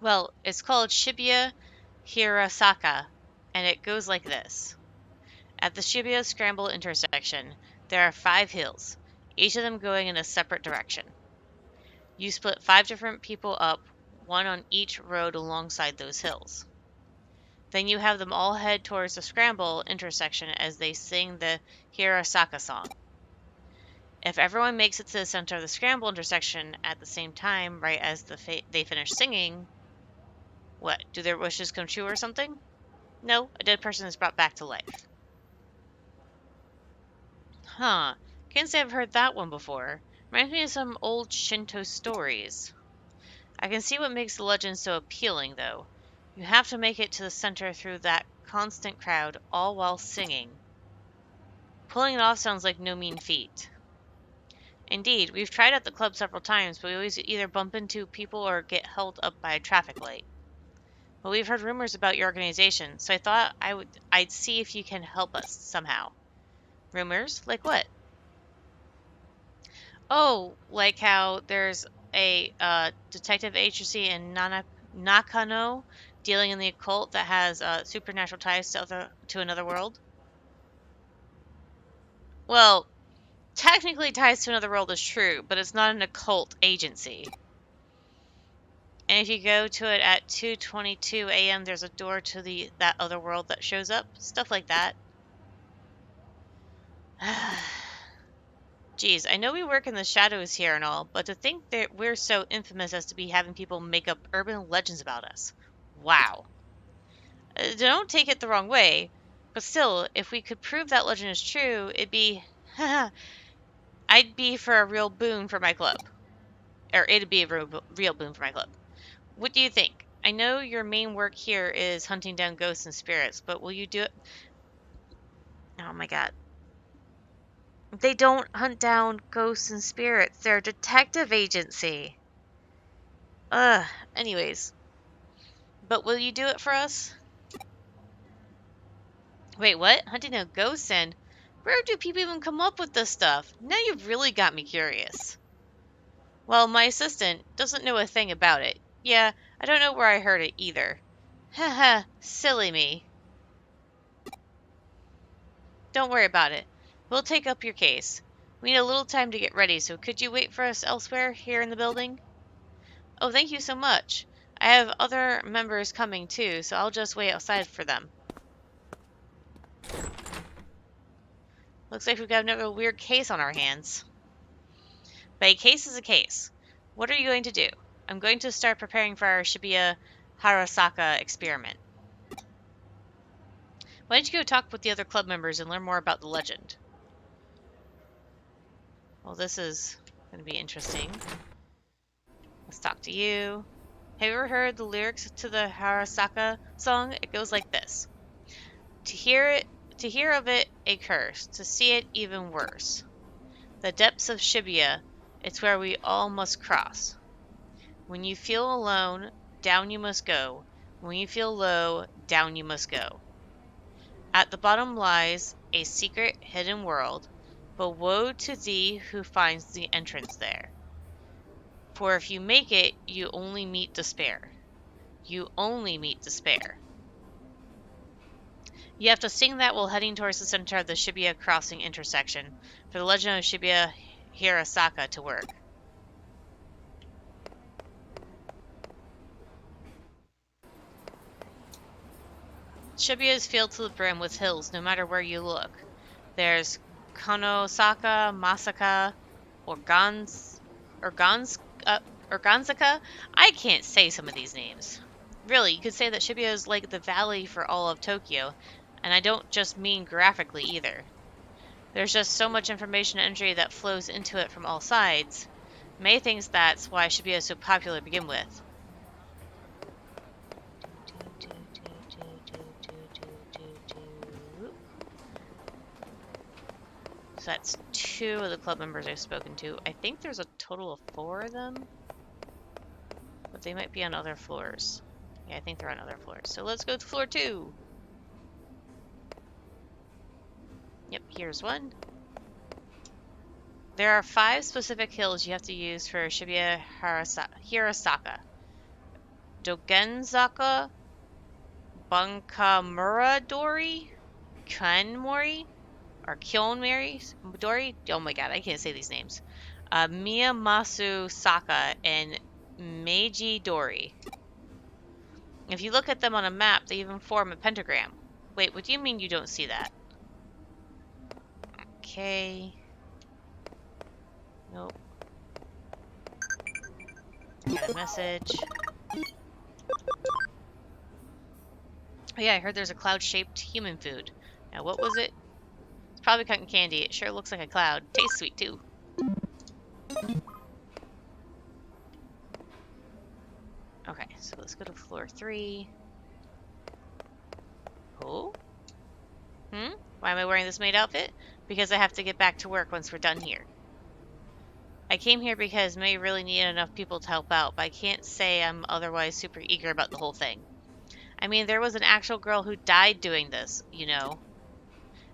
Well, it's called Shibuya Hirasaka, and it goes like this. At the Shibuya Scramble intersection, there are 5 hills, each of them going in a separate direction. You split 5 different people up, one on each road alongside those hills. Then you have them all head towards the Scramble intersection as they sing the Hirasaka song. If everyone makes it to the center of the Scramble intersection at the same time, right as they finish singing, what, do their wishes come true or something? No, a dead person is brought back to life. Huh, can't say I've heard that one before. Reminds me of some old Shinto stories. I can see what makes the legend so appealing, though. You have to make it to the center through that constant crowd, all while singing. Pulling it off sounds like no mean feat. Indeed, we've tried at the club several times, but we always either bump into people or get held up by a traffic light. But we've heard rumors about your organization, so I thought I'd see if you can help us somehow. Rumors? Like what? Oh, like how there's a detective agency in Nakano dealing in the occult that has supernatural ties to another world? Well, technically ties to another world is true, but it's not an occult agency. And if you go to it at 2:22 a.m., there's a door to that other world that shows up. Stuff like that. Geez, I know we work in the shadows here and all, but to think that we're so infamous as to be having people make up urban legends about us. Wow. Don't take it the wrong way, but still, if we could prove that legend is true, it'd be... I'd be for a real boon for my club. Or it'd be a real boon for my club. What do you think? I know your main work here is hunting down ghosts and spirits, but will you do it? Oh my god. They don't hunt down ghosts and spirits. They're a detective agency. Ugh. Anyways. But will you do it for us? Wait, what? Hunting down ghosts and... Where do people even come up with this stuff? Now you've really got me curious. Well, my assistant doesn't know a thing about it. Yeah, I don't know where I heard it either. Haha, silly me. Don't worry about it. We'll take up your case. We need a little time to get ready, so could you wait for us elsewhere here in the building? Oh, thank you so much. I have other members coming too, so I'll just wait outside for them. Looks like we've got another weird case on our hands. But a case is a case. What are you going to do? I'm going to start preparing for our Shibuya Harasaka experiment. Why don't you go talk with the other club members and learn more about the legend? Well, this is going to be interesting. Let's talk to you. Have you ever heard the lyrics to the Harasaka song? It goes like this. To hear of it, a curse. To see it, even worse. The depths of Shibuya, it's where we all must cross. When you feel alone, down you must go. When you feel low, down you must go. At the bottom lies a secret hidden world, but woe to thee who finds the entrance there. For if you make it, you only meet despair. You only meet despair. You have to sing that while heading towards the center of the Shibuya crossing intersection for the legend of Shibuya Hirasaka to work. Shibuya is filled to the brim with hills no matter where you look. There's Konosaka, Masaka, Organzaka? I can't say some of these names. Really, you could say that Shibuya is like the valley for all of Tokyo, and I don't just mean graphically either. There's just so much information entry that flows into it from all sides. May thinks that's why Shibuya is so popular to begin with. So that's 2 of the club members I've spoken to. I think there's a total of 4 of them. But they might be on other floors. Yeah, I think they're on other floors. So let's go to floor 2. Yep, here's one. There are 5 specific hills you have to use for Shibuya Hirasaka. Dogenzaka Bankamura Dori? Kanmori? Or Kyonmori Dori? Oh my god, I can't say these names. Miyamasu Saka and Meiji Dori. If you look at them on a map, they even form a pentagram. Wait, what do you mean you don't see that? Okay. Nope. Got a message. Oh yeah, I heard there's a cloud-shaped human food. Now, what was it? It's probably cotton candy. It sure looks like a cloud. Tastes sweet, too. Okay, so let's go to floor 3. Oh? Why am I wearing this maid outfit? Because I have to get back to work once we're done here. I came here because May really needed enough people to help out, but I can't say I'm otherwise super eager about the whole thing. I mean, there was an actual girl who died doing this, you know.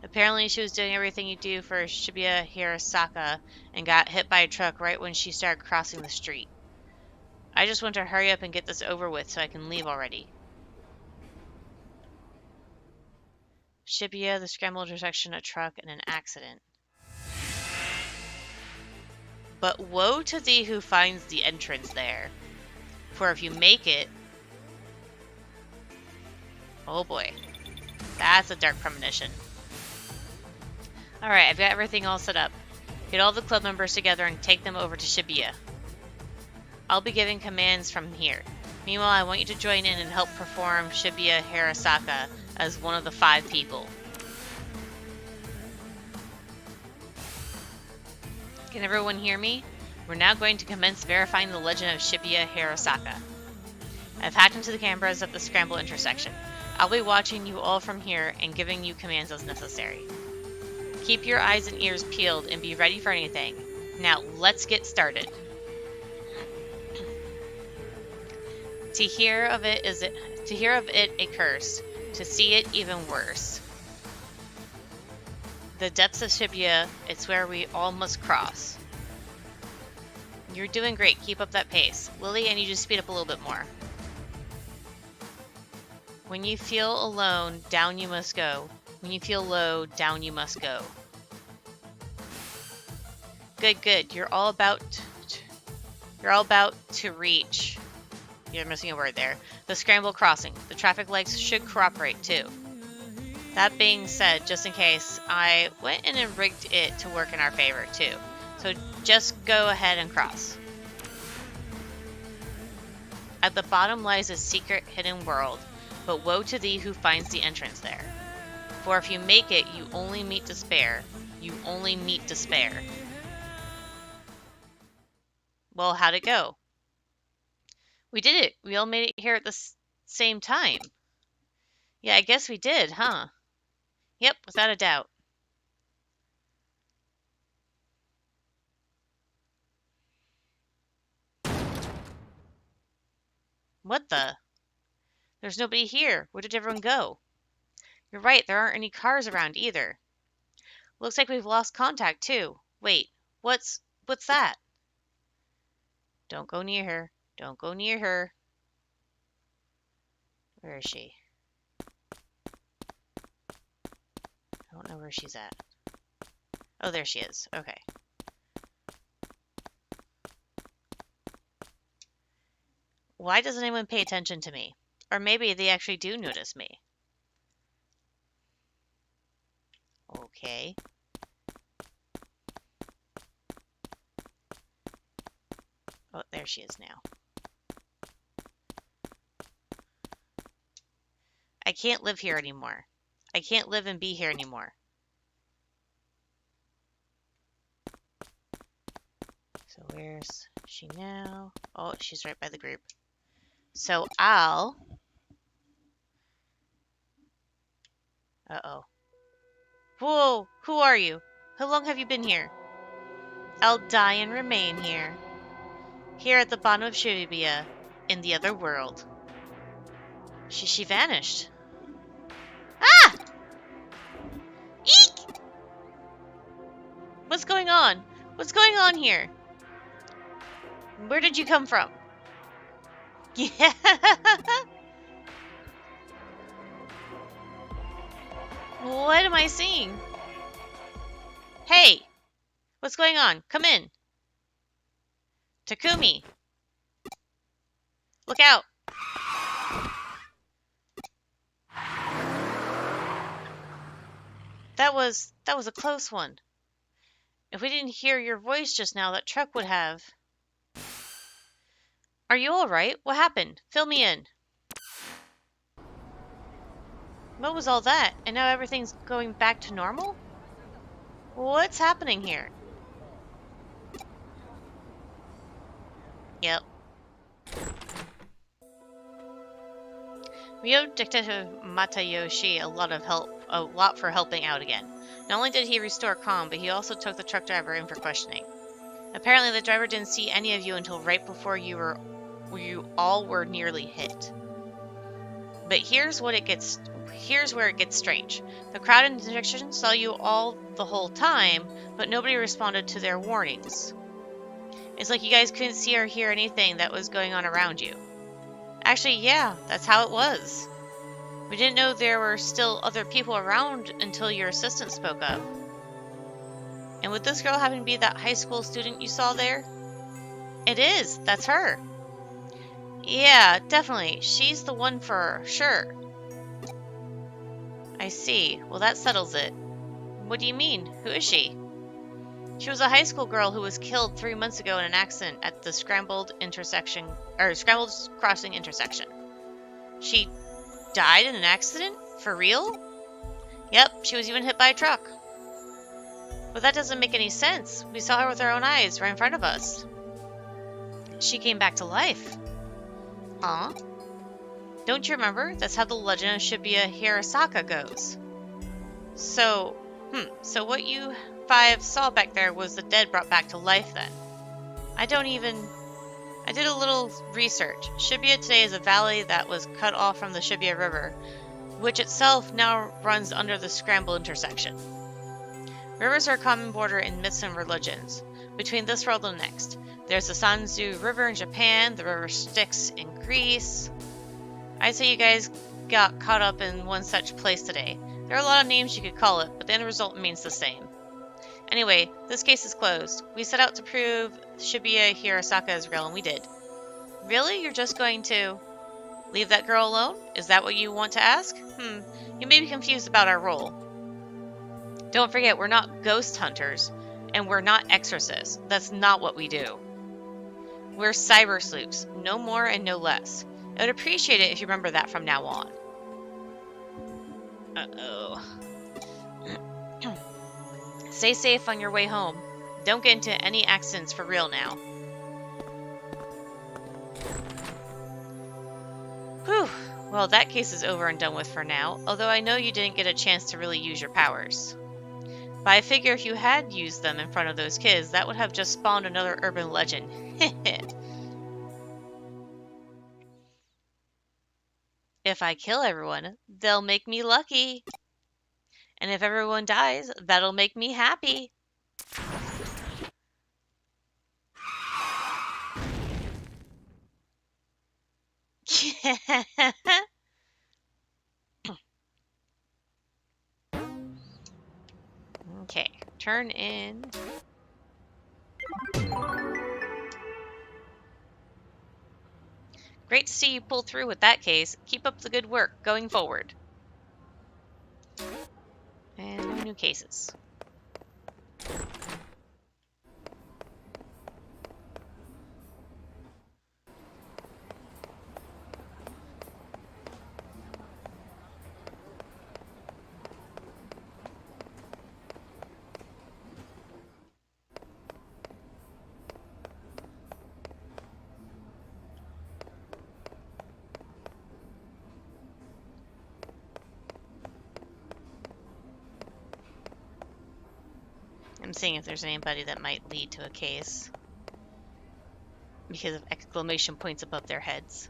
Apparently she was doing everything you do for Shibuya Hirasaka and got hit by a truck right when she started crossing the street. I just want to hurry up and get this over with so I can leave already. Shibuya, the scrambled intersection, a truck, and an accident. But woe to thee who finds the entrance there. For if you make it... Oh boy. That's a dark premonition. Alright, I've got everything all set up. Get all the club members together and take them over to Shibuya. I'll be giving commands from here. Meanwhile, I want you to join in and help perform Shibuya Hirasaka as one of the 5 people. Can everyone hear me? We're now going to commence verifying the legend of Shibuya Hirasaka. I've hacked into the cameras at the scramble intersection. I'll be watching you all from here and giving you commands as necessary. Keep your eyes and ears peeled and be ready for anything. Now, let's get started. To hear of it a curse. To see it even worse. The depths of Shibuya, it's where we all must cross. You're doing great. Keep up that pace. Lily, I need you to speed up a little bit more. When you feel alone, down you must go. When you feel low, down you must go. Good, good. You're all about to reach. You're missing a word there. The scramble crossing. The traffic lights should cooperate too. That being said, just in case, I went in and rigged it to work in our favor too. So just go ahead and cross. At the bottom lies a secret hidden world, but woe to thee who finds the entrance there. For if you make it, you only meet despair. You only meet despair. Well, how'd it go? We did it. We all made it here at the same time. Yeah, I guess we did, huh? Yep, without a doubt. What the? There's nobody here. Where did everyone go? You're right, there aren't any cars around either. Looks like we've lost contact too. Wait, what's that? Don't go near her. Don't go near her. Where is she? I don't know where she's at. Oh, there she is. Okay. Why doesn't anyone pay attention to me? Or maybe they actually do notice me. Okay. Oh, there she is now. I can't live here anymore. I can't live and be here anymore. So where's she now? Oh, she's right by the group. So I'll... Uh-oh. Whoa! Who are you? How long have you been here? I'll die and remain here. Here at the bottom of Shibuya, in the other world. She vanished. Ah! Eek! What's going on? What's going on here? Where did you come from? Yeah. What am I seeing? Hey, what's going on? Come in. Takumi, look out. That was a close one. If we didn't hear your voice just now, that truck would have. Are you all right? What happened? Fill me in. What was all that? And now everything's going back to normal? What's happening here? Yep. We owe Detective Matayoshi a lot for helping out again. Not only did he restore calm, but he also took the truck driver in for questioning. Apparently, the driver didn't see any of you until right before you all were nearly hit. But here's where it gets strange. The crowd in the intersection saw you all the whole time, but nobody responded to their warnings. It's like you guys couldn't see or hear anything that was going on around you. Actually, yeah, that's how it was. We didn't know there were still other people around until your assistant spoke up. And would this girl happen to be that high school student you saw there? It is. That's her. Yeah, definitely. She's the one for sure. I see. Well, that settles it. What do you mean? Who is she? She was a high school girl who was killed 3 months ago in an accident at the scrambled crossing intersection. She died in an accident? For real? Yep, she was even hit by a truck. But that doesn't make any sense. We saw her with our own eyes right in front of us. She came back to life. Huh? Don't you remember? That's how the legend of Shibuya Hirasaka goes. So what you 5 saw back there was the dead brought back to life then. I did a little research. Shibuya today is a valley that was cut off from the Shibuya River, which itself now runs under the scramble intersection. Rivers are a common border in myths and religions, between this world and the next. There's the Sanzu River in Japan, the river Styx in Greece. I'd say you guys got caught up in one such place today. There are a lot of names you could call it, but the end result means the same. Anyway, this case is closed. We set out to prove Shibuya Hirasaka is real, and we did. Really? You're just going to leave that girl alone? Is that what you want to ask? You may be confused about our role. Don't forget, we're not ghost hunters, and we're not exorcists. That's not what we do. We're cyber sleuths, no more and no less. I would appreciate it if you remember that from now on. Uh-oh. Stay safe on your way home. Don't get into any accidents for real now. Whew. Well, that case is over and done with for now, although I know you didn't get a chance to really use your powers. But I figure if you had used them in front of those kids, that would have just spawned another urban legend. If I kill everyone, they'll make me lucky. And if everyone dies, that'll make me happy. Okay, turn in. Great to see you pull through with that case. Keep up the good work going forward. And no new cases. I'm seeing if there's anybody that might lead to a case because of exclamation points above their heads.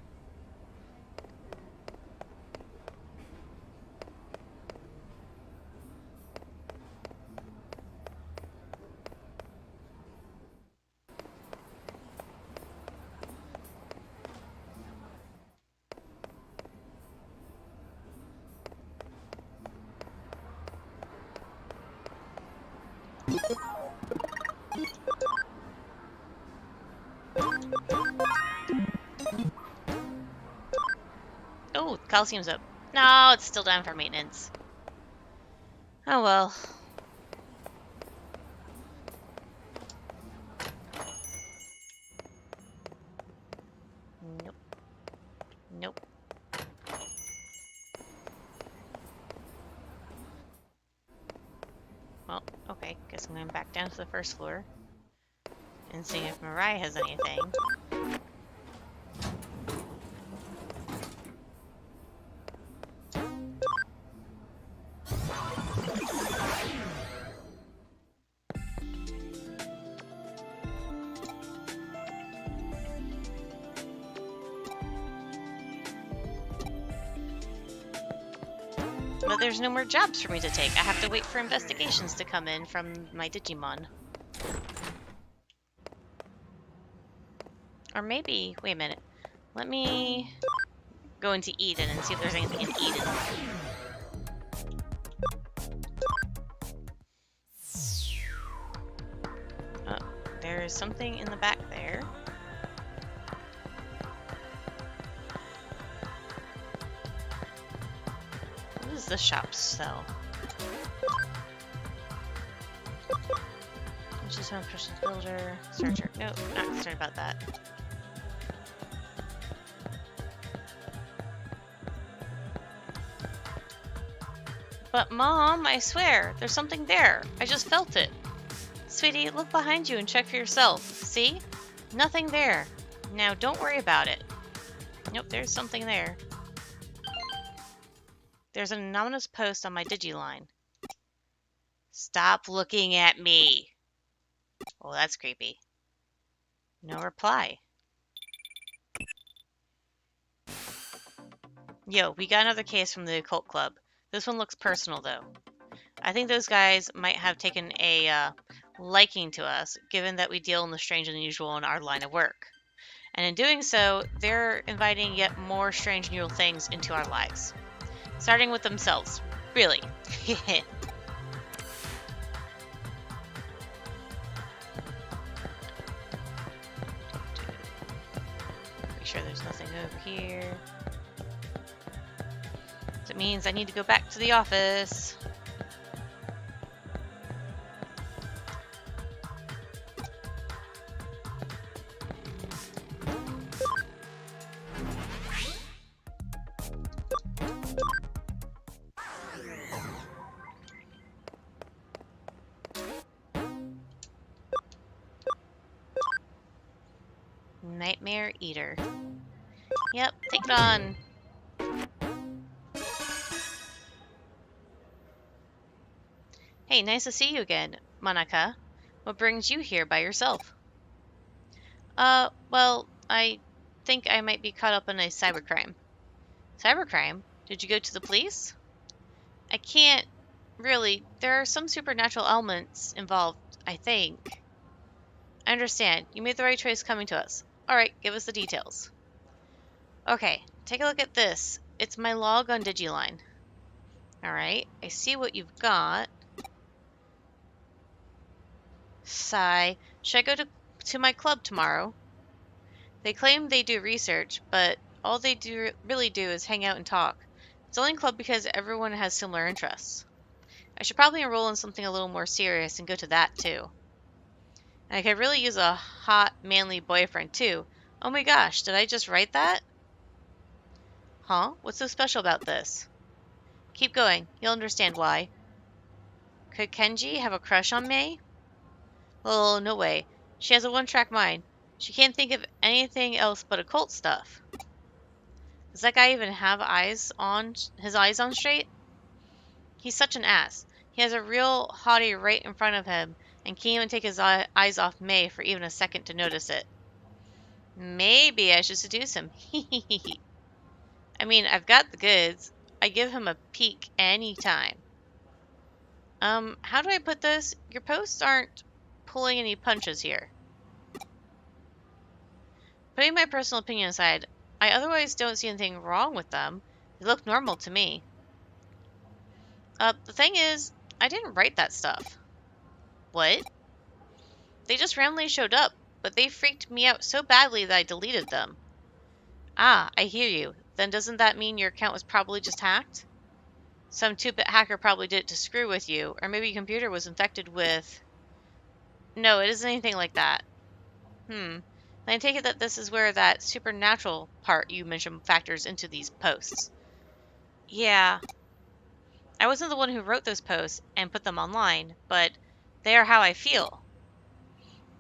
Oh, Coliseum's up. No, it's still down for maintenance. Oh well. Nope. Nope. Well, okay. Guess I'm going back down to the first floor and seeing if Mariah has anything. But there's no more jobs for me to take. I have to wait for investigations to come in from my Digimon. Or maybe, wait a minute. Let me go into Eden and see if there's anything in Eden. Oh, there's something in the back there. What does the shop sell? Just one person's builder. Searcher. Nope, not concerned about that. But Mom, I swear, there's something there. I just felt it. Sweetie, look behind you and check for yourself. See? Nothing there. Now don't worry about it. Nope, there's something there. There's an anonymous post on my Digiline. Stop looking at me. Oh, that's creepy. No reply. Yo, we got another case from the occult club. This one looks personal, though. I think those guys might have taken a liking to us, given that we deal in the strange and unusual in our line of work. And in doing so, they're inviting yet more strange and unusual things into our lives. Starting with themselves. Really. Make sure there's nothing over here. So it means I need to go back to the office. Nightmare Eater. Yep, take it on. Hey, nice to see you again, Manaka. What brings you here by yourself? Well, I think I might be caught up in a cybercrime. Cybercrime? Did you go to the police? I can't really. There are some supernatural elements involved, I think. I understand. You made the right choice coming to us. Alright, give us the details. Okay, take a look at this. It's my log on Digiline. Alright, I see what you've got. Sigh. Should I go to my club tomorrow? They claim they do research, but all they really do is hang out and talk. It's only a club because everyone has similar interests. I should probably enroll in something a little more serious and go to that too. And I could really use a hot, manly boyfriend too. Oh my gosh, did I just write that? Huh? What's so special about this? Keep going. You'll understand why. Could Kenji have a crush on Mei? Oh, no way. She has a one-track mind. She can't think of anything else but occult stuff. Does that guy even have his eyes on straight? He's such an ass. He has a real hottie right in front of him and can't even take his eyes off Mei for even a second to notice it. Maybe I should seduce him. I mean, I've got the goods. I give him a peek anytime. How do I put this? Your posts aren't pulling any punches here. Putting my personal opinion aside, I otherwise don't see anything wrong with them. They look normal to me. The thing is, I didn't write that stuff. What? They just randomly showed up, but they freaked me out so badly that I deleted them. Ah, I hear you. Then doesn't that mean your account was probably just hacked? Some 2-bit hacker probably did it to screw with you, or maybe your computer was infected with... No, it isn't anything like that. Then I take it that this is where that supernatural part you mentioned factors into these posts. Yeah. I wasn't the one who wrote those posts and put them online, but they are how I feel.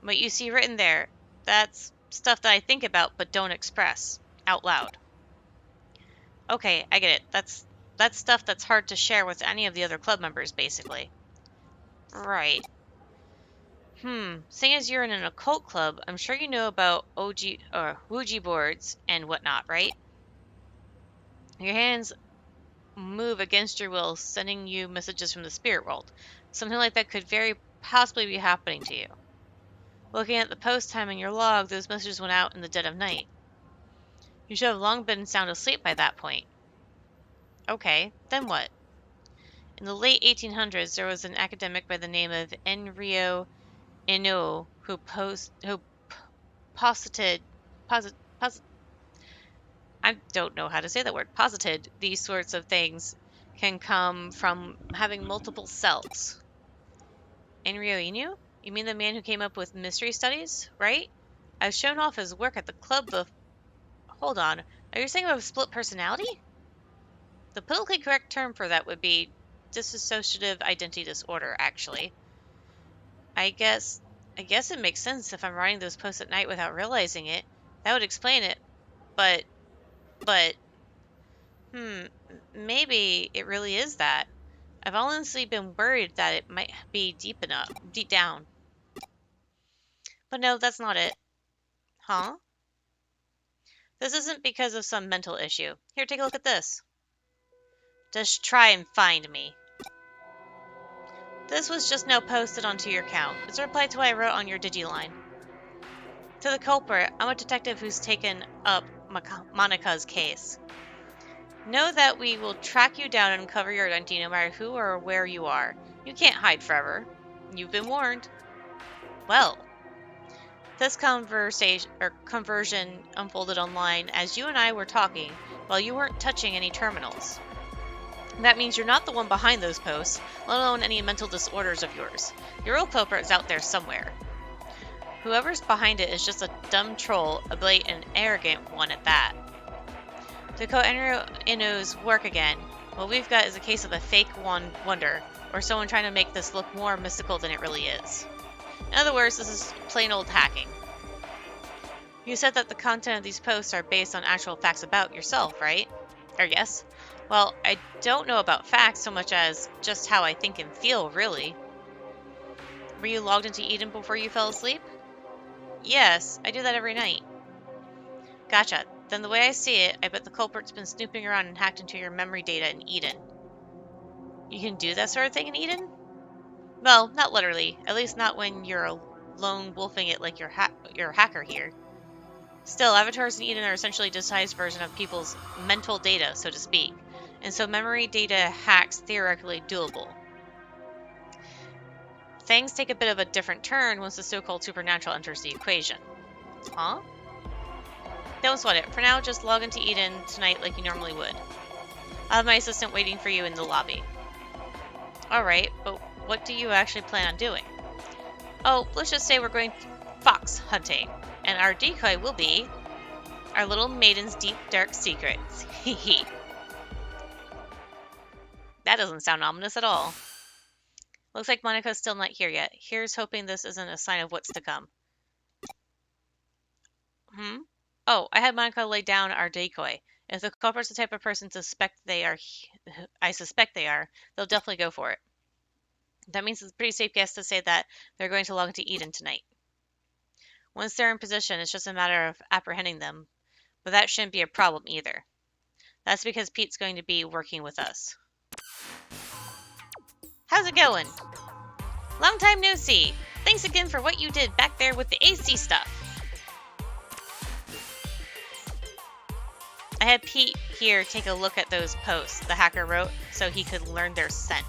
What you see written there, that's stuff that I think about but don't express out loud. Okay, I get it. That's stuff that's hard to share with any of the other club members, basically. Right. Seeing as you're in an occult club, I'm sure you know about OG or Ouija boards and whatnot, right? Your hands move against your will, sending you messages from the spirit world. Something like that could very possibly be happening to you. Looking at the post time in your log, those messages went out in the dead of night. You should have long been sound asleep by that point. Okay, then what? In the late 1800s, there was an academic by the name of Enrio Inoue who posited I don't know how to say that word. Posited these sorts of things can come from having multiple cells. Enrio Inoue? You mean the man who came up with mystery studies, right? I've shown off his work at the club Hold on. Are you saying about split personality? The politically correct term for that would be dissociative identity disorder, actually. I guess it makes sense if I'm writing those posts at night without realizing it. That would explain it. But, maybe it really is that. I've honestly been worried that it might be deep down. But no, that's not it. Huh? This isn't because of some mental issue. Here, take a look at this. Just try and find me. This was just now posted onto your account. It's a reply to what I wrote on your Digiline. To the culprit, I'm a detective who's taken up Monica's case. Know that we will track you down and uncover your identity no matter who or where you are. You can't hide forever. You've been warned. Well, this conversion unfolded online as you and I were talking while you weren't touching any terminals. That means you're not the one behind those posts, let alone any mental disorders of yours. Your real culprit is out there somewhere. Whoever's behind it is just a dumb troll, a blatant and arrogant one at that. To quote Enrio Inoue's work again, what we've got is a case of a fake wonder, or someone trying to make this look more mystical than it really is. In other words, this is plain old hacking. You said that the content of these posts are based on actual facts about yourself, right? Or yes? Well, I don't know about facts so much as just how I think and feel, really. Were you logged into Eden before you fell asleep? Yes, I do that every night. Gotcha. Then the way I see it, I bet the culprit's been snooping around and hacked into your memory data in Eden. You can do that sort of thing in Eden? Well, not literally. At least not when you're lone wolfing it like you're a hacker here. Still, avatars in Eden are essentially a disguised version of people's mental data, so to speak. And so memory data hacks theoretically doable. Things take a bit of a different turn once the so-called supernatural enters the equation. Huh? Don't sweat it. For now, just log into Eden tonight like you normally would. I'll have my assistant waiting for you in the lobby. Alright, but what do you actually plan on doing? Oh, let's just say we're going fox hunting, and our decoy will be our little maiden's deep, dark secrets. Hehe. That doesn't sound ominous at all. Looks like Monica's still not here yet. Here's hoping this isn't a sign of what's to come. Oh, I had Monica lay down our decoy. If the culprit's the type of person I suspect they are, they'll definitely go for it. That means it's a pretty safe guess to say that they're going to log into Eden tonight. Once they're in position, it's just a matter of apprehending them, but that shouldn't be a problem either. That's because Pete's going to be working with us. How's it going? Long time no see. Thanks again for what you did back there with the AC stuff. I had Pete here take a look at those posts the hacker wrote so he could learn their scent.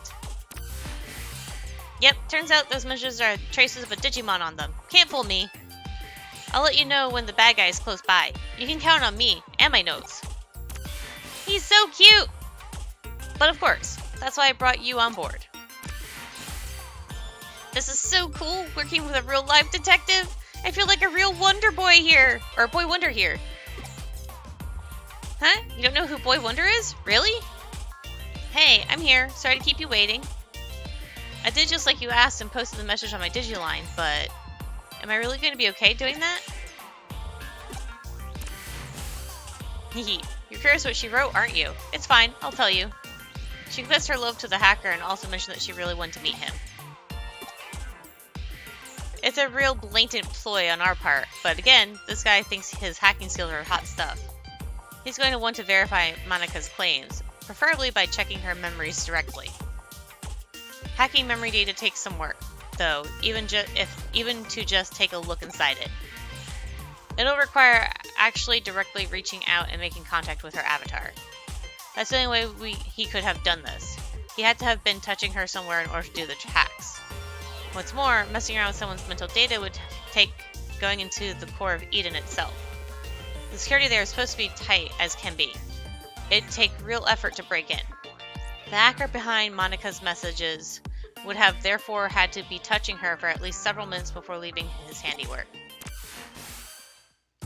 Yep, turns out those messages are traces of a Digimon on them. Can't fool me. I'll let you know when the bad guy is close by. You can count on me and my notes. He's so cute! But of course, that's why I brought you on board. This is so cool, working with a real life detective. I feel like a real Wonder Boy here, or Boy Wonder here. Huh? You don't know who Boy Wonder is? Really? Hey, I'm here. Sorry to keep you waiting. I did just like you asked and posted the message on my Digiline, but am I really going to be okay doing that? Hehe. You're curious what she wrote, aren't you? It's fine, I'll tell you. She confessed her love to the hacker and also mentioned that she really wanted to meet him. It's a real blatant ploy on our part, but again, this guy thinks his hacking skills are hot stuff. He's going to want to verify Monika's claims, preferably by checking her memories directly. Hacking memory data takes some work, though, even to just take a look inside it. It'll require actually directly reaching out and making contact with her avatar. That's the only way he could have done this. He had to have been touching her somewhere in order to do the hacks. What's more, messing around with someone's mental data would take going into the core of Eden itself. The security there is supposed to be tight as can be. It'd take real effort to break in. The hacker behind Monika's messages would have therefore had to be touching her for at least several minutes before leaving his handiwork.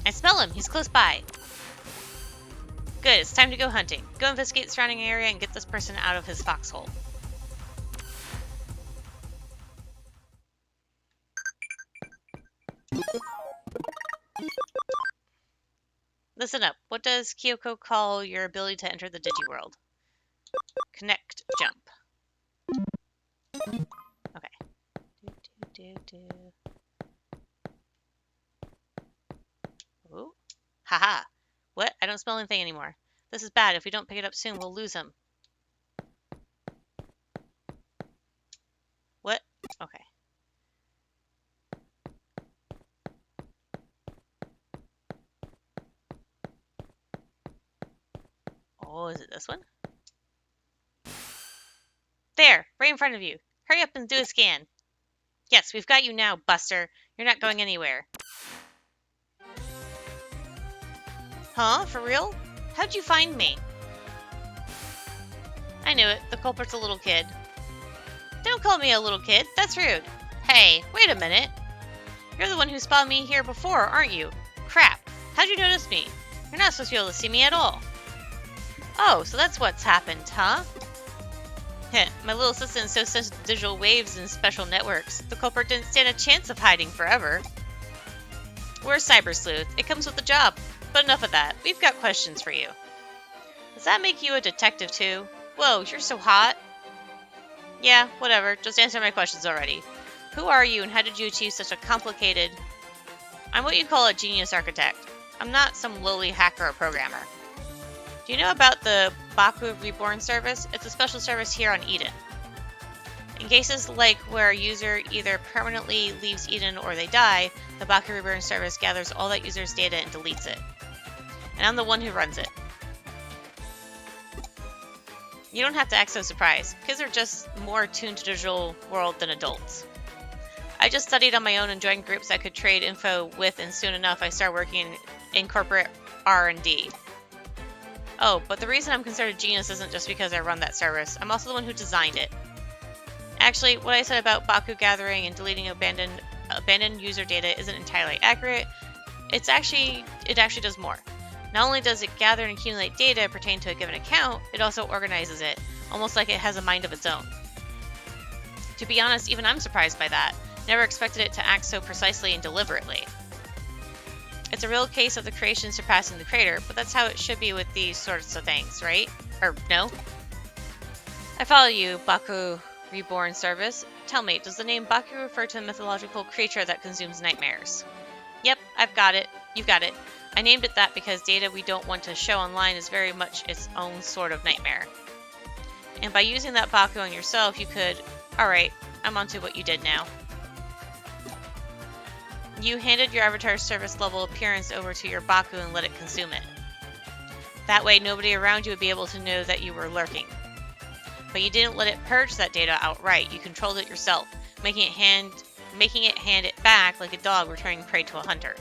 I smell him! He's close by! Good, it's time to go hunting. Go investigate the surrounding area and get this person out of his foxhole. Listen up. What does Kyoko call your ability to enter the Digiworld? Connect jump. Okay. Ooh. Haha. What? I don't smell anything anymore. This is bad. If we don't pick it up soon, we'll lose him. What? Okay. Oh, is it this one? There! Right in front of you. Hurry up and do a scan. Yes, we've got you now, Buster. You're not going anywhere. Huh? For real? How'd you find me? I knew it. The culprit's a little kid. Don't call me a little kid. That's rude. Hey, wait a minute. You're the one who spotted me here before, aren't you? Crap. How'd you notice me? You're not supposed to be able to see me at all. Oh, so that's what's happened, huh? Heh, my little assistant is so sensitive to digital waves and special networks. The culprit didn't stand a chance of hiding forever. We're Cyber Sleuth. It comes with the job. But enough of that. We've got questions for you. Does that make you a detective too? Whoa, you're so hot. Yeah, whatever. Just answer my questions already. Who are you and how did you achieve such a complicated... I'm what you call a genius architect. I'm not some lowly hacker or programmer. Do you know about the Baku Reborn service? It's a special service here on Eden. In cases like where a user either permanently leaves Eden or they die, the Baku Reborn service gathers all that user's data and deletes it. And I'm the one who runs it. You don't have to act so surprised. Kids are just more attuned to the digital world than adults. I just studied on my own and joined groups I could trade info with, and soon enough I started working in corporate R&D. Oh, but the reason I'm considered a genius isn't just because I run that service. I'm also the one who designed it. Actually, what I said about Baku gathering and deleting abandoned user data isn't entirely accurate. It actually does more. Not only does it gather and accumulate data pertaining to a given account, it also organizes it, almost like it has a mind of its own. To be honest, even I'm surprised by that. Never expected it to act so precisely and deliberately. It's a real case of the creation surpassing the creator, but that's how it should be with these sorts of things, right? Or no? I follow you, Baku Reborn service. Tell me, does the name Baku refer to a mythological creature that consumes nightmares? Yep, I've got it. You've got it. I named it that because data we don't want to show online is very much its own sort of nightmare. And by using that Baku on yourself, you could... Alright, I'm onto what you did now. You handed your avatar's service level appearance over to your Baku and let it consume it. That way nobody around you would be able to know that you were lurking. But you didn't let it purge that data outright, you controlled it yourself, making it hand it back like a dog returning prey to a hunter.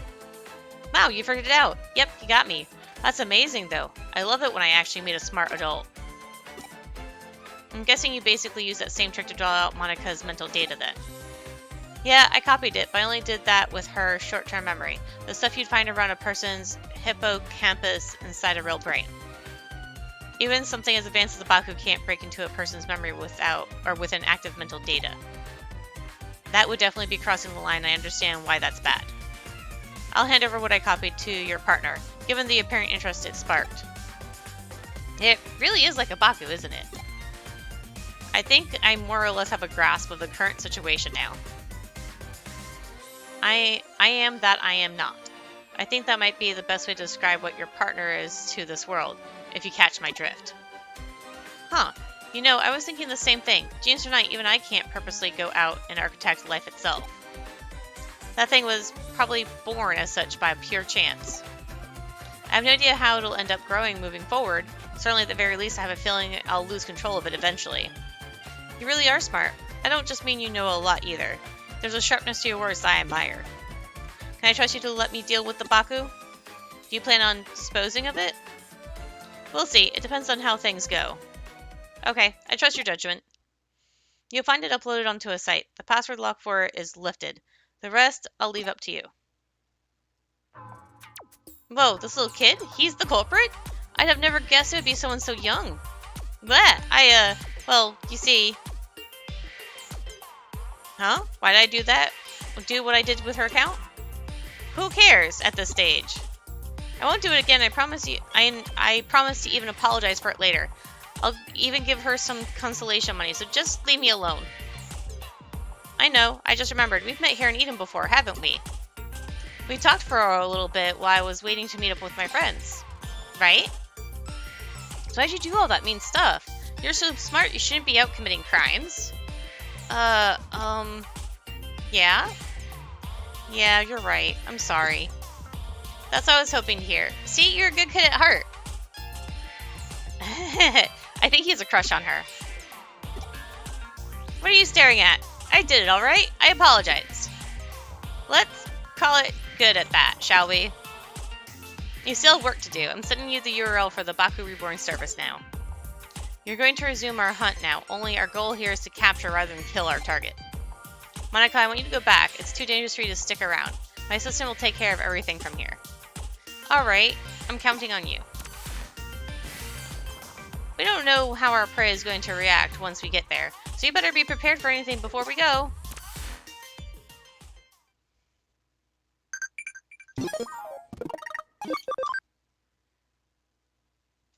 Wow, you figured it out. Yep, you got me. That's amazing, though. I love it when I actually meet a smart adult. I'm guessing you basically used that same trick to draw out Monika's mental data then. Yeah, I copied it, but I only did that with her short-term memory. The stuff you'd find around a person's hippocampus inside a real brain. Even something as advanced as a Baku can't break into a person's memory with active mental data. That would definitely be crossing the line. I understand why that's bad. I'll hand over what I copied to your partner, given the apparent interest it sparked. It really is like a Baku, isn't it? I think I more or less have a grasp of the current situation now. I am that I am not. I think that might be the best way to describe what your partner is to this world, if you catch my drift. Huh. You know, I was thinking the same thing. Genes or not, even I can't purposely go out and architect life itself. That thing was probably born as such by pure chance. I have no idea how it'll end up growing moving forward. Certainly at the very least I have a feeling I'll lose control of it eventually. You really are smart. I don't just mean you know a lot either. There's a sharpness to your words that I admire. Can I trust you to let me deal with the Baku? Do you plan on disposing of it? We'll see. It depends on how things go. Okay, I trust your judgment. You'll find it uploaded onto a site. The password lock for it is lifted. The rest, I'll leave up to you. Whoa, this little kid? He's the culprit? I'd have never guessed it would be someone so young. Bleh, well, you see... Huh? Why did I do that? Do what I did with her account? Who cares at this stage? I won't do it again, I promise you. I promise to even apologize for it later. I'll even give her some consolation money, so just leave me alone. I know, I just remembered. We've met here in Eden before, haven't we? We talked for a little bit while I was waiting to meet up with my friends. Right? So why'd you do all that mean stuff? You're so smart, you shouldn't be out committing crimes. Yeah? Yeah, you're right. I'm sorry. That's what I was hoping to hear. See, you're a good kid at heart. I think he has a crush on her. What are you staring at? I did it, alright? I apologize. Let's call it good at that, shall we? You still have work to do. I'm sending you the URL for the Baku Reborn service now. You're going to resume our hunt now, only our goal here is to capture rather than kill our target. Monika, I want you to go back. It's too dangerous for you to stick around. My assistant will take care of everything from here. Alright, I'm counting on you. We don't know how our prey is going to react once we get there, so you better be prepared for anything before we go.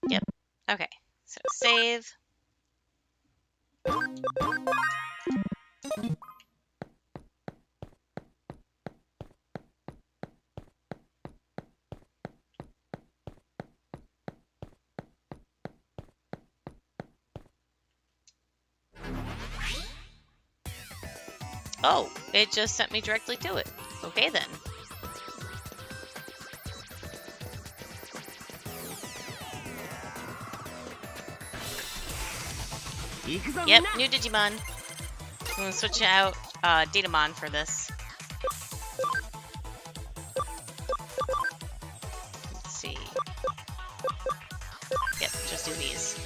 Yep. Okay. So save. Oh, it just sent me directly to it. Okay then. Yep, new Digimon. I'm gonna switch out Datamon for this. Let's see. Yep, just do these.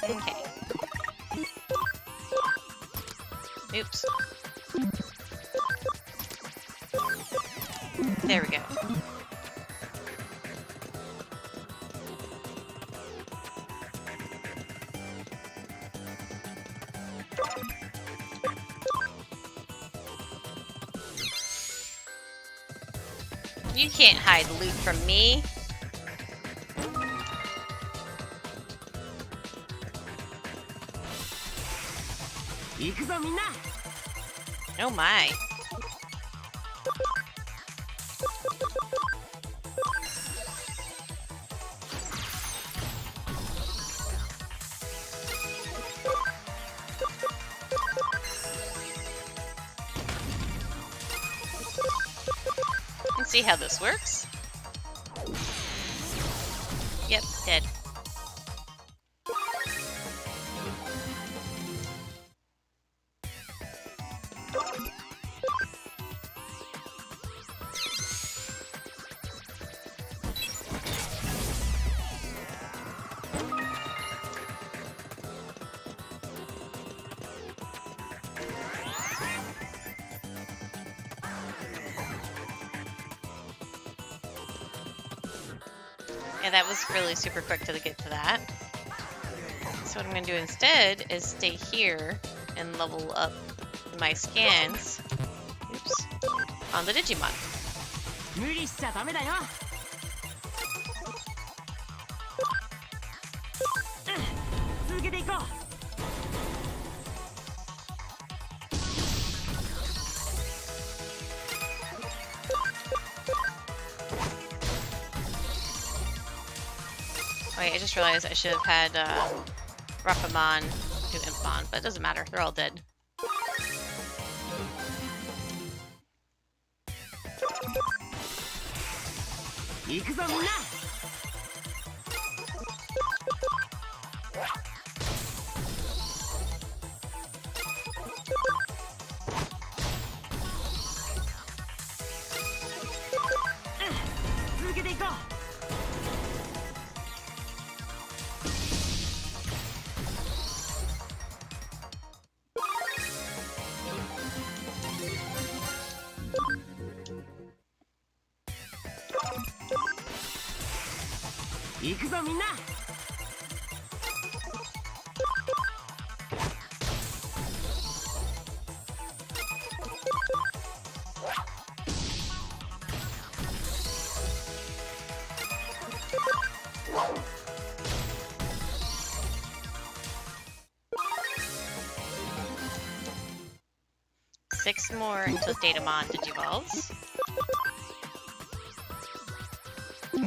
Okay. Oops. There we go. You can't hide loot from me. Oh my. see how this works. Yep, dead. Yeah, that was really super quick to get to that. So what I'm going to do instead is stay here and level up my scans. Oops. On the Digimon. 無理しちゃダメだよ。続けていこう。Wait, I just realized I should have had Rapamon do Impmon, but it doesn't matter. They're all dead. Six more until Datamon digivolves.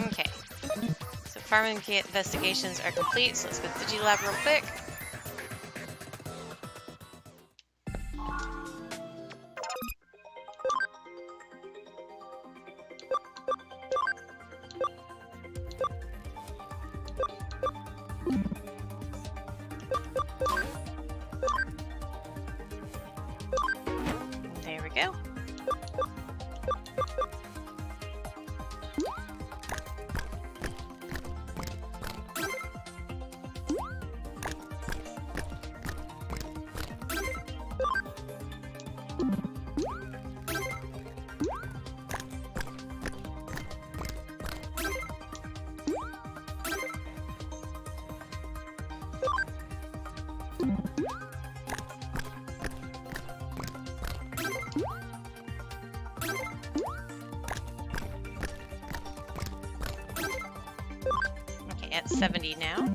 Okay. So farming investigations are complete, so let's go to Digilab real quick. There we go. Okay, at 70 now.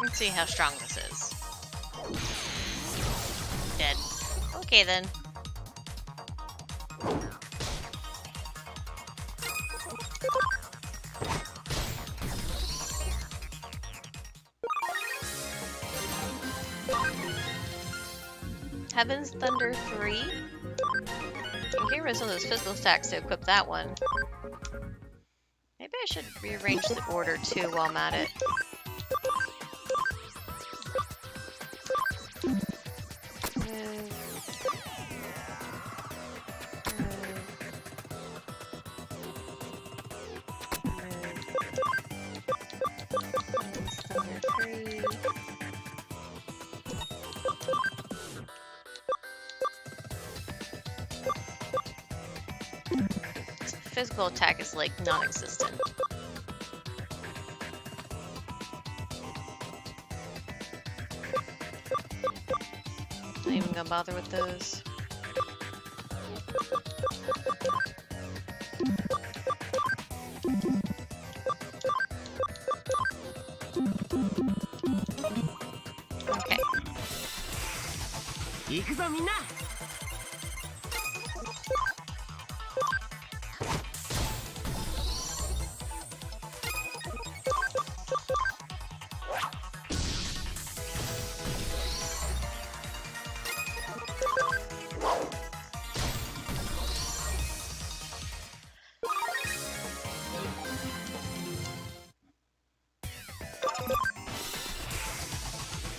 Let's see how strong this is. Dead. Okay then. Heaven's Thunder 3. I'm getting rid of some of those physical stacks to equip that one. Maybe I should rearrange the order too while I'm at it. Physical attack is like non-existent. Not even gonna bother with those. Okay. 行くぞみんな。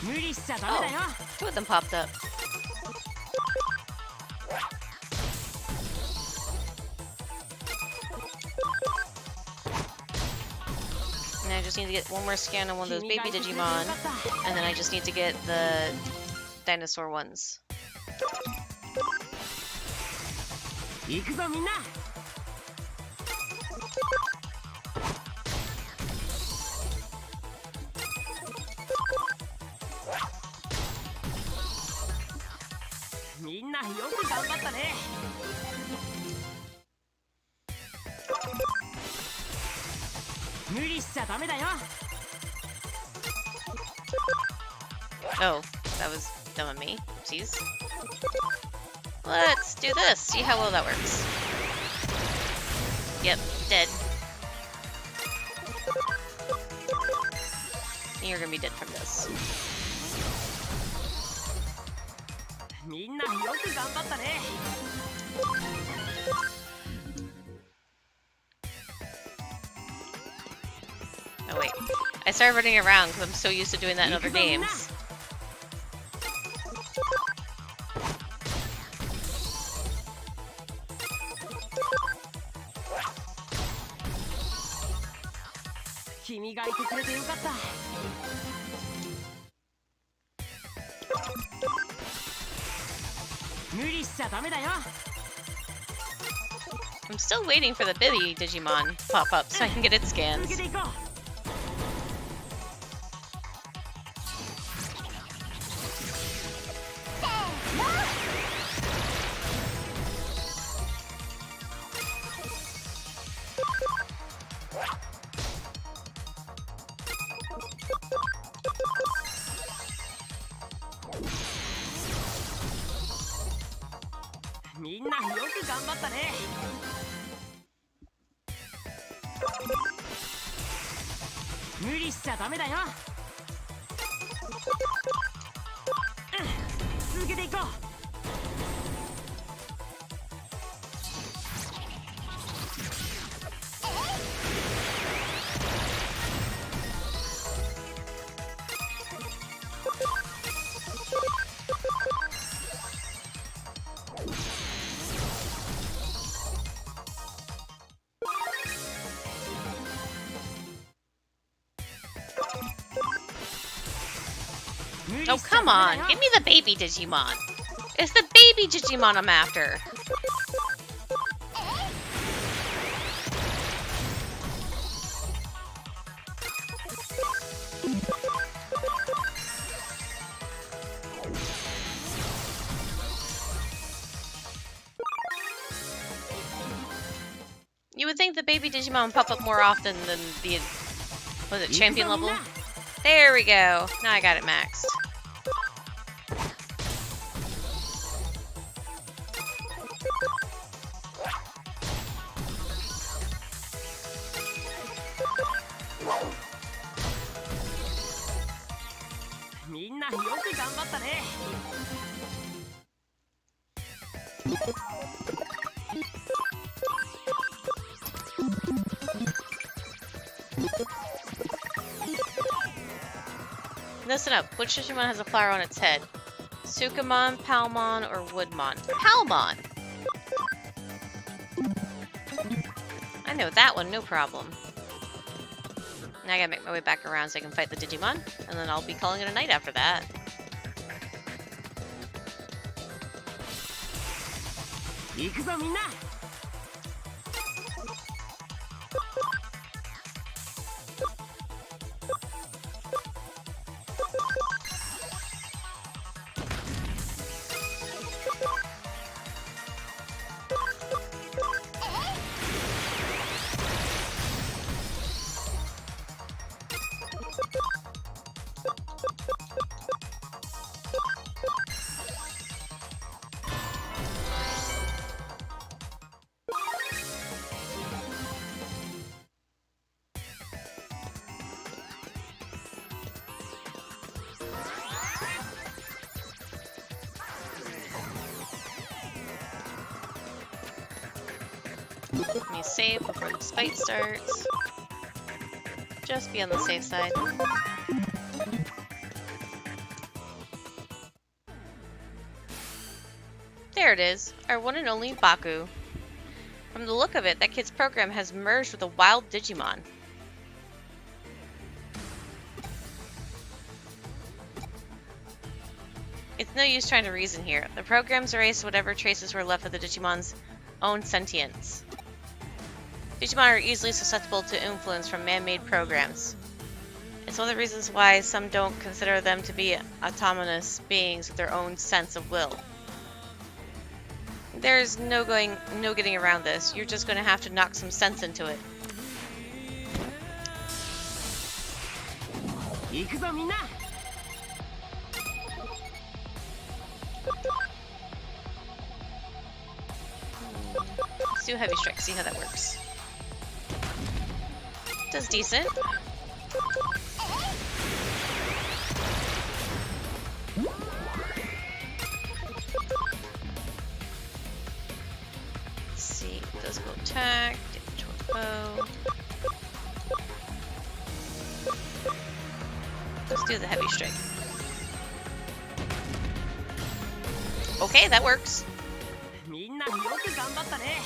無理しちゃダメだよ。 Two of them popped up. And I just need to get one more scan on one of those baby Digimon, and then I just need to get the dinosaur ones. 行くぞみんな。みんなよく頑張ったね。無理しちゃダメだよ。 Oh, that was dumb of me. Oopsies. Let's do this. See how well that works. Yep, dead. You're gonna be dead from this. みんなよく頑張ったね。 Oh wait, I started running around because I'm so used to doing that in other games. 君がいてくれてよかった。無理しちゃダメだよ。 I'm still waiting for the baby Digimon to pop up so I can get its 続 scans. けていこう。 みんなよく頑張ったね。無理しちゃダメだよ。続けていこう。 Oh, come on. Give me the baby Digimon. It's the baby Digimon I'm after. You would think the baby Digimon would pop up more often than the, was it champion level? There we go. Now I got it maxed. Listen up. Which Digimon has a flower on its head? Sukamon, Palmon, or Woodmon? Palmon! I know that one, no problem. Now I gotta make my way back around so I can fight the Digimon, and then I'll be calling it a night after that. Let me save before this fight starts. Just be on the safe side. There it is, our one and only Baku. From the look of it, that kid's program has merged with a wild Digimon. It's no use trying to reason here. The program's erased whatever traces were left of the Digimon's own sentience. Digimon are easily susceptible to influence from man-made programs. It's one of the reasons why some don't consider them to be autonomous beings with their own sense of will. There's no getting around this. You're just going to have to knock some sense into it. 行くぞみんな。 Let's do Heavy Strike, see how that works. Does decent. Let's see, physical attack, damage with bow. Let's do the Heavy Strike. Okay, that works. みんなよく頑張ったね。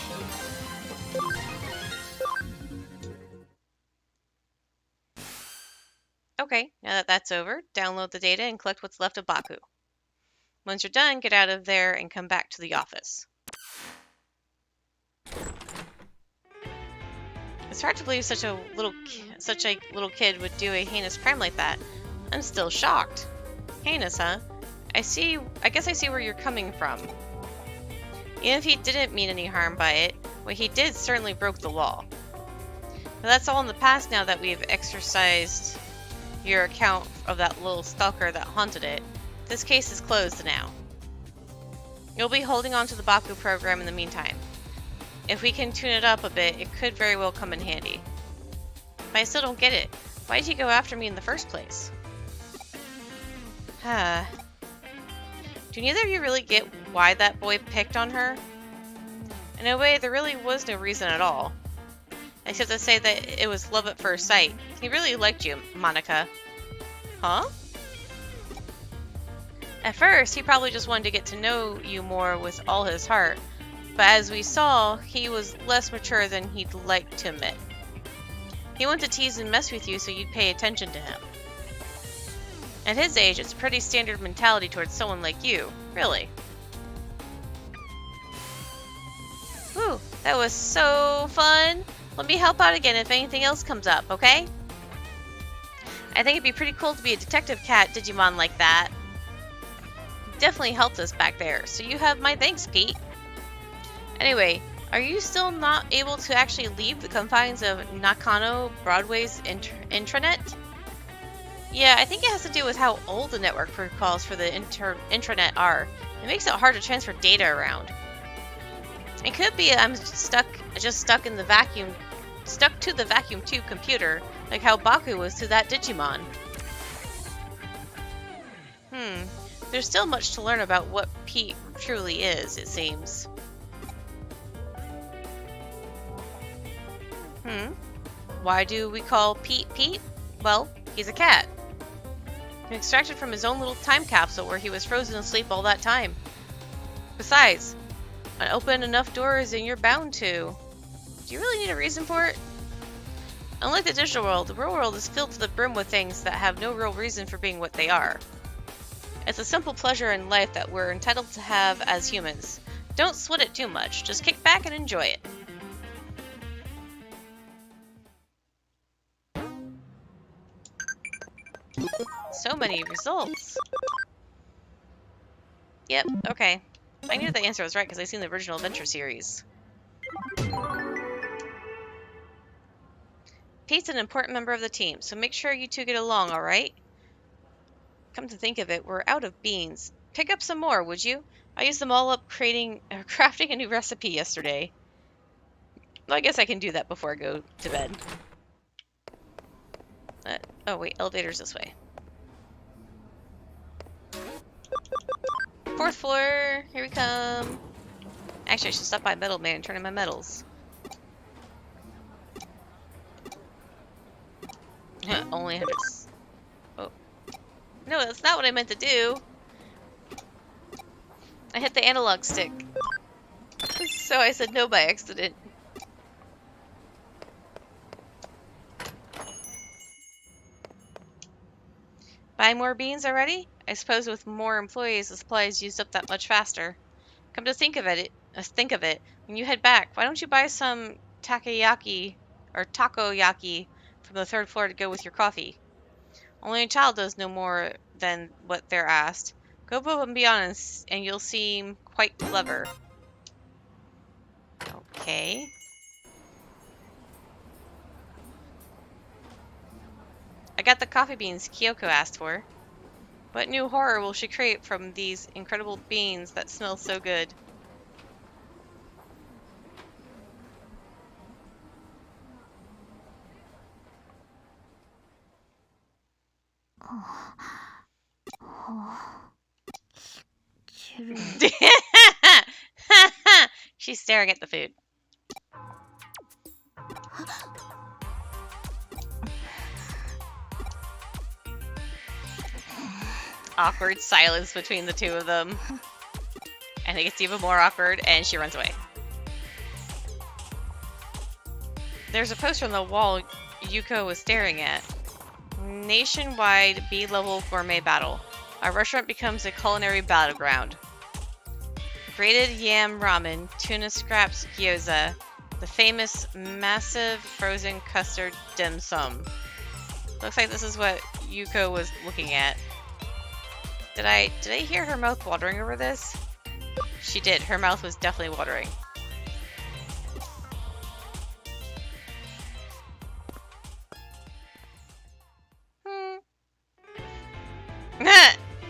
Okay, now that that's over, download the data and collect what's left of Baku. Once you're done, get out of there and come back to the office. It's hard to believe such a little kid would do a heinous crime like that. I'm still shocked. Heinous, huh? I guess I see where you're coming from. Even if he didn't mean any harm by it, what he did certainly broke the law. But that's all in the past now that we've exercised your account of that little stalker that haunted it. This case is closed now. You'll be holding on to the Baku program in the meantime. If we can tune it up a bit, it could very well come in handy. But I still don't get it. Why did he go after me in the first place? Do neither of you really get why that boy picked on her? In a way, there really was no reason at all. Except to say that it was love at first sight. He really liked you, Monica. Huh? At first, he probably just wanted to get to know you more with all his heart. But as we saw, he was less mature than he'd like to admit. He wanted to tease and mess with you so you'd pay attention to him. At his age, it's a pretty standard mentality towards someone like you, really. Whew, that was so fun. Let me help out again if anything else comes up, okay? I think it'd be pretty cool to be a detective cat Digimon like that. Definitely helped us back there, so you have my thanks, Pete. Anyway, are you still not able to actually leave the confines of Nakano Broadway's intranet? Yeah, I think it has to do with how old the network protocols for the intranet are. It makes it hard to transfer data around. It could be I'm stuck in the vacuum, stuck to the vacuum tube computer, like how Baku was to that Digimon. There's still much to learn about what Pete truly is, it seems. Why do we call Pete Pete? Well, he's a cat. He extracted from his own little time capsule where he was frozen asleep all that time. Besides, open enough doors and you're bound to. Do you really need a reason for it? Unlike the digital world, the real world is filled to the brim with things that have no real reason for being what they are. It's a simple pleasure in life that we're entitled to have as humans. Don't sweat it too much, just kick back and enjoy it. So many results. Yep, okay. I knew the answer was right because I've seen the original Adventure series. Pete's an important member of the team, so make sure you two get along, alright? Come to think of it, we're out of beans. Pick up some more, would you? I used them all up crafting a new recipe yesterday. Well, I guess I can do that before I go to bed. Oh wait, elevator's this way. 4th floor, here we come. Actually, I should stop by Metal Man and turn in my medals. Only hundreds. Oh. No, that's not what I meant to do. I hit the analog stick. So I said no by accident. Buy more beans already? I suppose with more employees, the supply is used up that much faster. Come to think of it, when you head back, why don't you buy some takoyaki from the third floor to go with your coffee? Only a child does no more than what they're asked. Go above and beyond, and you'll seem quite clever. Okay. I got the coffee beans Kyoko asked for. What new horror will she create from these incredible beans that smell so good? She's staring at the food. Awkward silence between the two of them. And it gets even more awkward, and she runs away. There's a poster on the wall Yuko was staring at. Nationwide B-level gourmet battle. Our restaurant becomes a culinary battleground. Grated yam ramen, tuna scraps gyoza, the famous massive frozen custard dim sum. Looks like this is what Yuko was looking at. Did I hear her mouth watering over this? She did. Her mouth was definitely watering.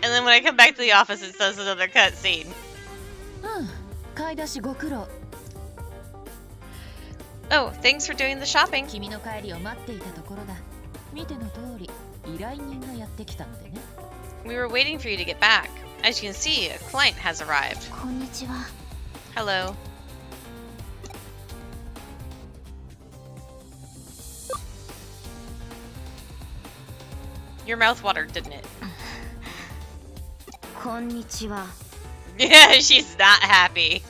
And then when I come back to the office, it says another cutscene. Oh, thanks for doing the shopping. We were waiting for you to get back. As you can see, a client has arrived. Hello. Your mouth watered, didn't it? Yeah, she's not happy.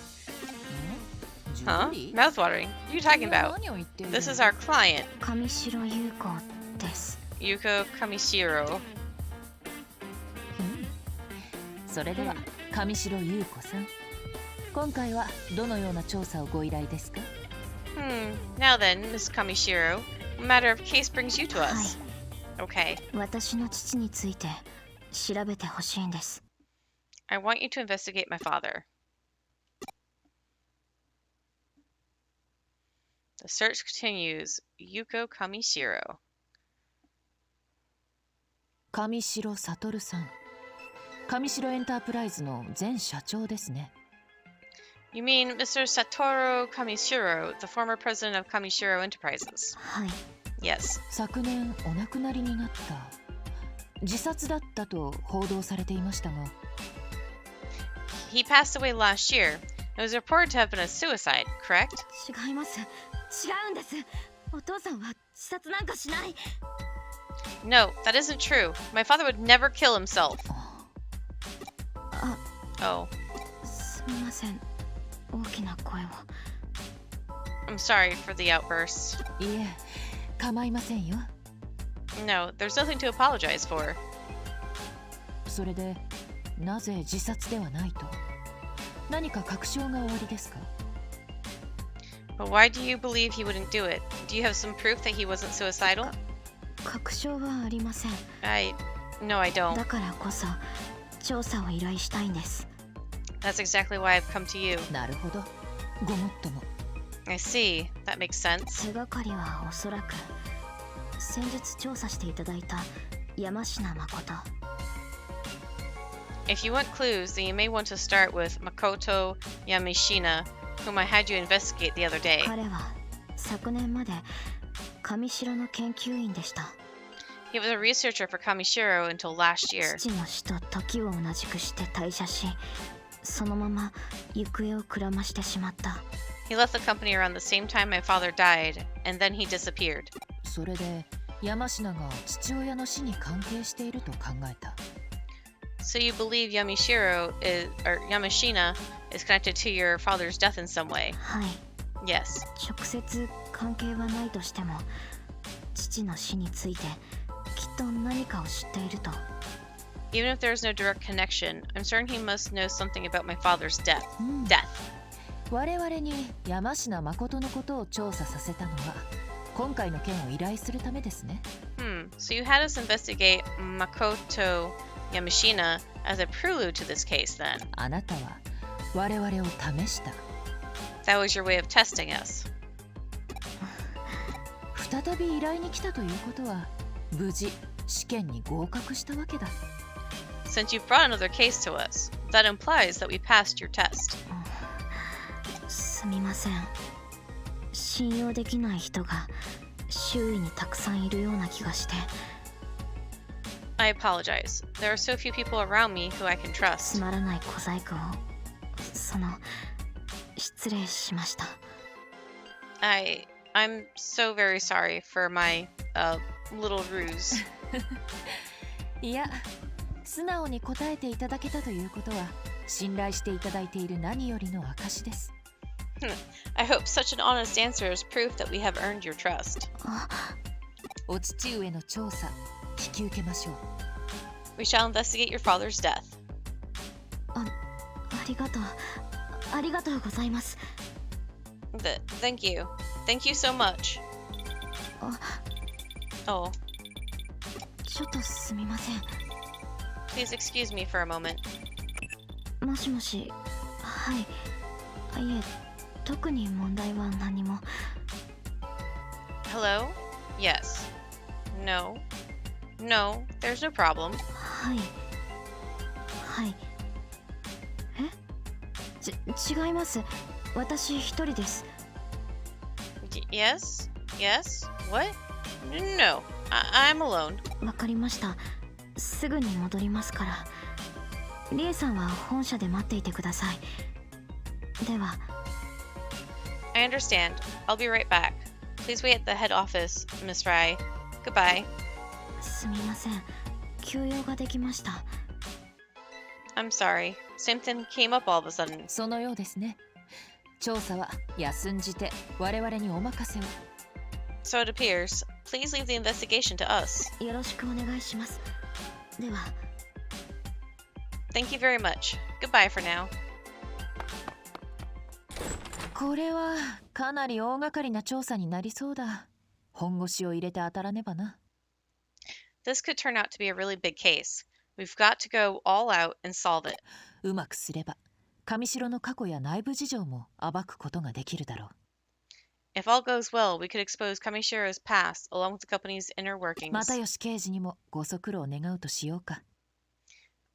Huh? Mouth watering? What are you talking about? This is our client. Yuko Kamishiro. それでは上白優子さん、今回はどのような調査をご依頼ですか? Now then, Miss Kamishiro, what matter of case brings you to us? Okay. 私の父について調べてほしいんです。 I want you to investigate my father. The search continues. Yuko Kamishiro. 上白悟さん、上白エンタープライズの前社長ですね。 You mean Mr. Satoru Kamishiro, the former president of Kamishiro Enterprises? はい。 Yes. 昨年お亡くなりになった。自殺だったと報道されていましたが。 He passed away last year. It was reported to have been a suicide, correct? 違います。違うんです。お父さんは自殺なんかしない。 No, that isn't true. My father would never kill himself. Oh. すみません。大きな声を。 I'm sorry for the outburst. いえ、構いませんよ。 No, there's nothing to apologize for. それで、なぜ自殺ではないと？何か確証がおありですか？ But why do you believe he wouldn't do it? Do you have some proof that he wasn't suicidal? 確証はありません。 No, I don't. だからこそ調査を依頼したいんです。 That's exactly why I've come to you. なるほど。ごもっとも。 I see. That makes sense. 手がかりはおそらく先日調査していただいた山科誠。 If you want clues, then you may want to start with Makoto Yamashina, whom I had you investigate the other day. 彼は昨年まで上白の研究員でした。 He was a researcher for Kamishiro until last year. 父の死と時を同じくして退社し、そのまま行方をくらましてしまった。 He left the company around the same time my father died, and then he disappeared. それで山科が父親の死に関係していると考えた。 So you believe Yamashiro is, or Yamashina is connected to your father's death in some way? はい。 Yes. 直接関係はないとしても、父の死についてきっと何かを知っていると。 Even if there is no direct connection, I'm certain he must know something about my father's death. Death. 我々に山科誠のことを調査させたのは今回の件を依頼するためですね。 So you had us investigate Makoto Yamashina as a prelude to this case then. あなたは我々を試した。 That was your way of testing us. 再び依頼に来たということは無事試験に合格したわけだ。 Since you've brought another case to us, that implies that we passed your test. すみません。信用できない人が周囲にたくさんいるような気がして。 I apologize. There are so few people around me who I can つ trust. まらない小細工を失礼しました。 I'm so very sorry for my little ruse. いや、素直に答えていただけたということは信頼していただいている何よりの証です。 I hope such an honest answer is proof that we have earned your trust. お父上の調査引き受けましょう。 We shall investigate your father's death. ありがとうございます。 Thank you. Thank you so much. あ Oh, ちょっとすみません。 please excuse me for a moment. もしもし。はい。いえ、特に問題は何も。 Hello? Yes. No. No, there's no problem. はい。はい。違います。私一人です。 Yes? Yes? What? No, I'm alone. わかりました。すぐに戻りますから。リエさんは本社で待っていてください。では。 I understand. I'll be right back. Please wait at the head office, Miss Rai. Goodbye. すみません。休養ができました。 I'm sorry. Something came up all of a sudden. そのようですね。調査は休んじて我々にお任せを。 So it appears. Please leave the investigation to us. よろしくお願いします。では。 Thank you very much. Goodbye for now. これはかなり大掛かりな調査になりそうだ。本腰を入れて当たらねばな。 This could turn out to be a really big case. We've got to go all out and solve it. うまくすれば上城の過去や内部事情も暴くことができるだろう。 If all goes well, we could expose Kamishiro's past along with the company's inner 又 workings. 吉刑事にもご足労願うとしようか。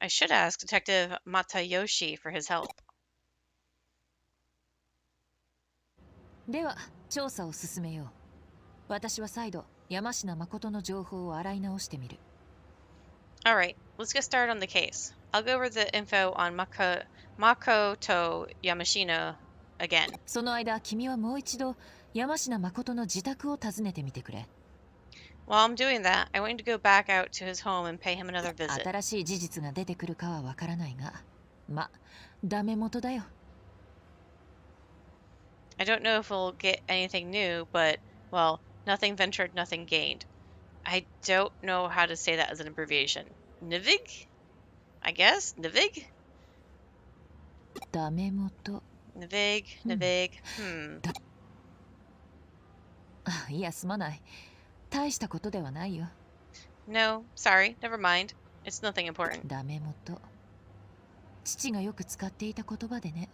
I should ask Detective Matayoshi for his help. では調査を進めよう。私は再度山科誠の情報を洗い直してみる。 Alright, let's get started on the case. I'll go over the info on Makoto Yamashina again. その間君はもう一度山科誠の自宅を訪ねてみてくれ。 While I'm doing that, I want you to go back out to his home and pay him another visit. 新しい事実が出てくるかはわからないが、ダメ元だよ。 I don't know if we'll get anything new, but, well, nothing ventured, nothing gained. I don't know how to say that as an abbreviation. Nivig? I guess? Nivig? ダメ元。 Nivig, Nivig, いやすまない。大したことではないよ。 No, sorry, never mind. It's nothing important. ダメ元。父がよく使っていた言葉でね。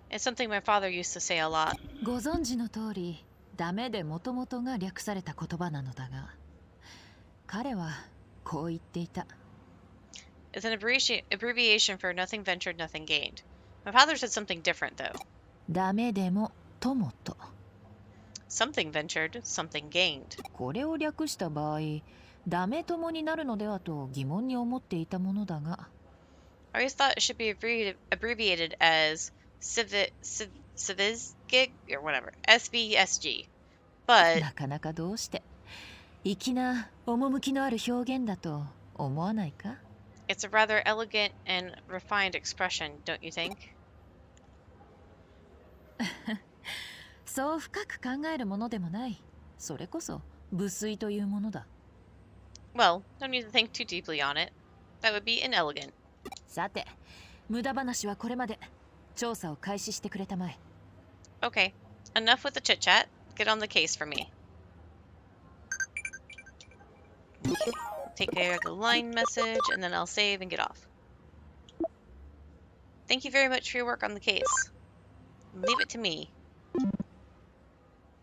It's something my father used to say a lot. ご存知の通り、ダメで元々が略された言葉なのだが、彼はこう言っていた。 It's an abbreviation for nothing ventured, nothing gained. My father said something different, though. ダメでも友と。 Something ventured, something gained. これを略した場合、ダメ友になるのではと疑問に思っていたものだが。 I always thought it should be abbreviated as Civisgig or whatever, SVSG. But なかなかどうして。粋な趣のある表現だと思わないか？ It's a rather elegant and refined expression, don't you think? そう深く考えるものでもない。それこそ無粋というものだ。Well, no need to think too deeply on it. That would be inelegant. さて、無駄話はこれまで。調査を開始してくれたまえ。Okay, enough with the chit chat. Get on the case for me. Take care of the line message, and then I'll save and get off. Thank you very much for your work on the case. Leave it to me.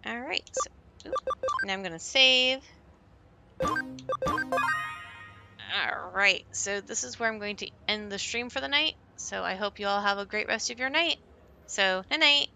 Alright, so now I'm gonna save. Alright, so this is where I'm going to end the stream for the night. So I hope you all have a great rest of your night. So, night-night.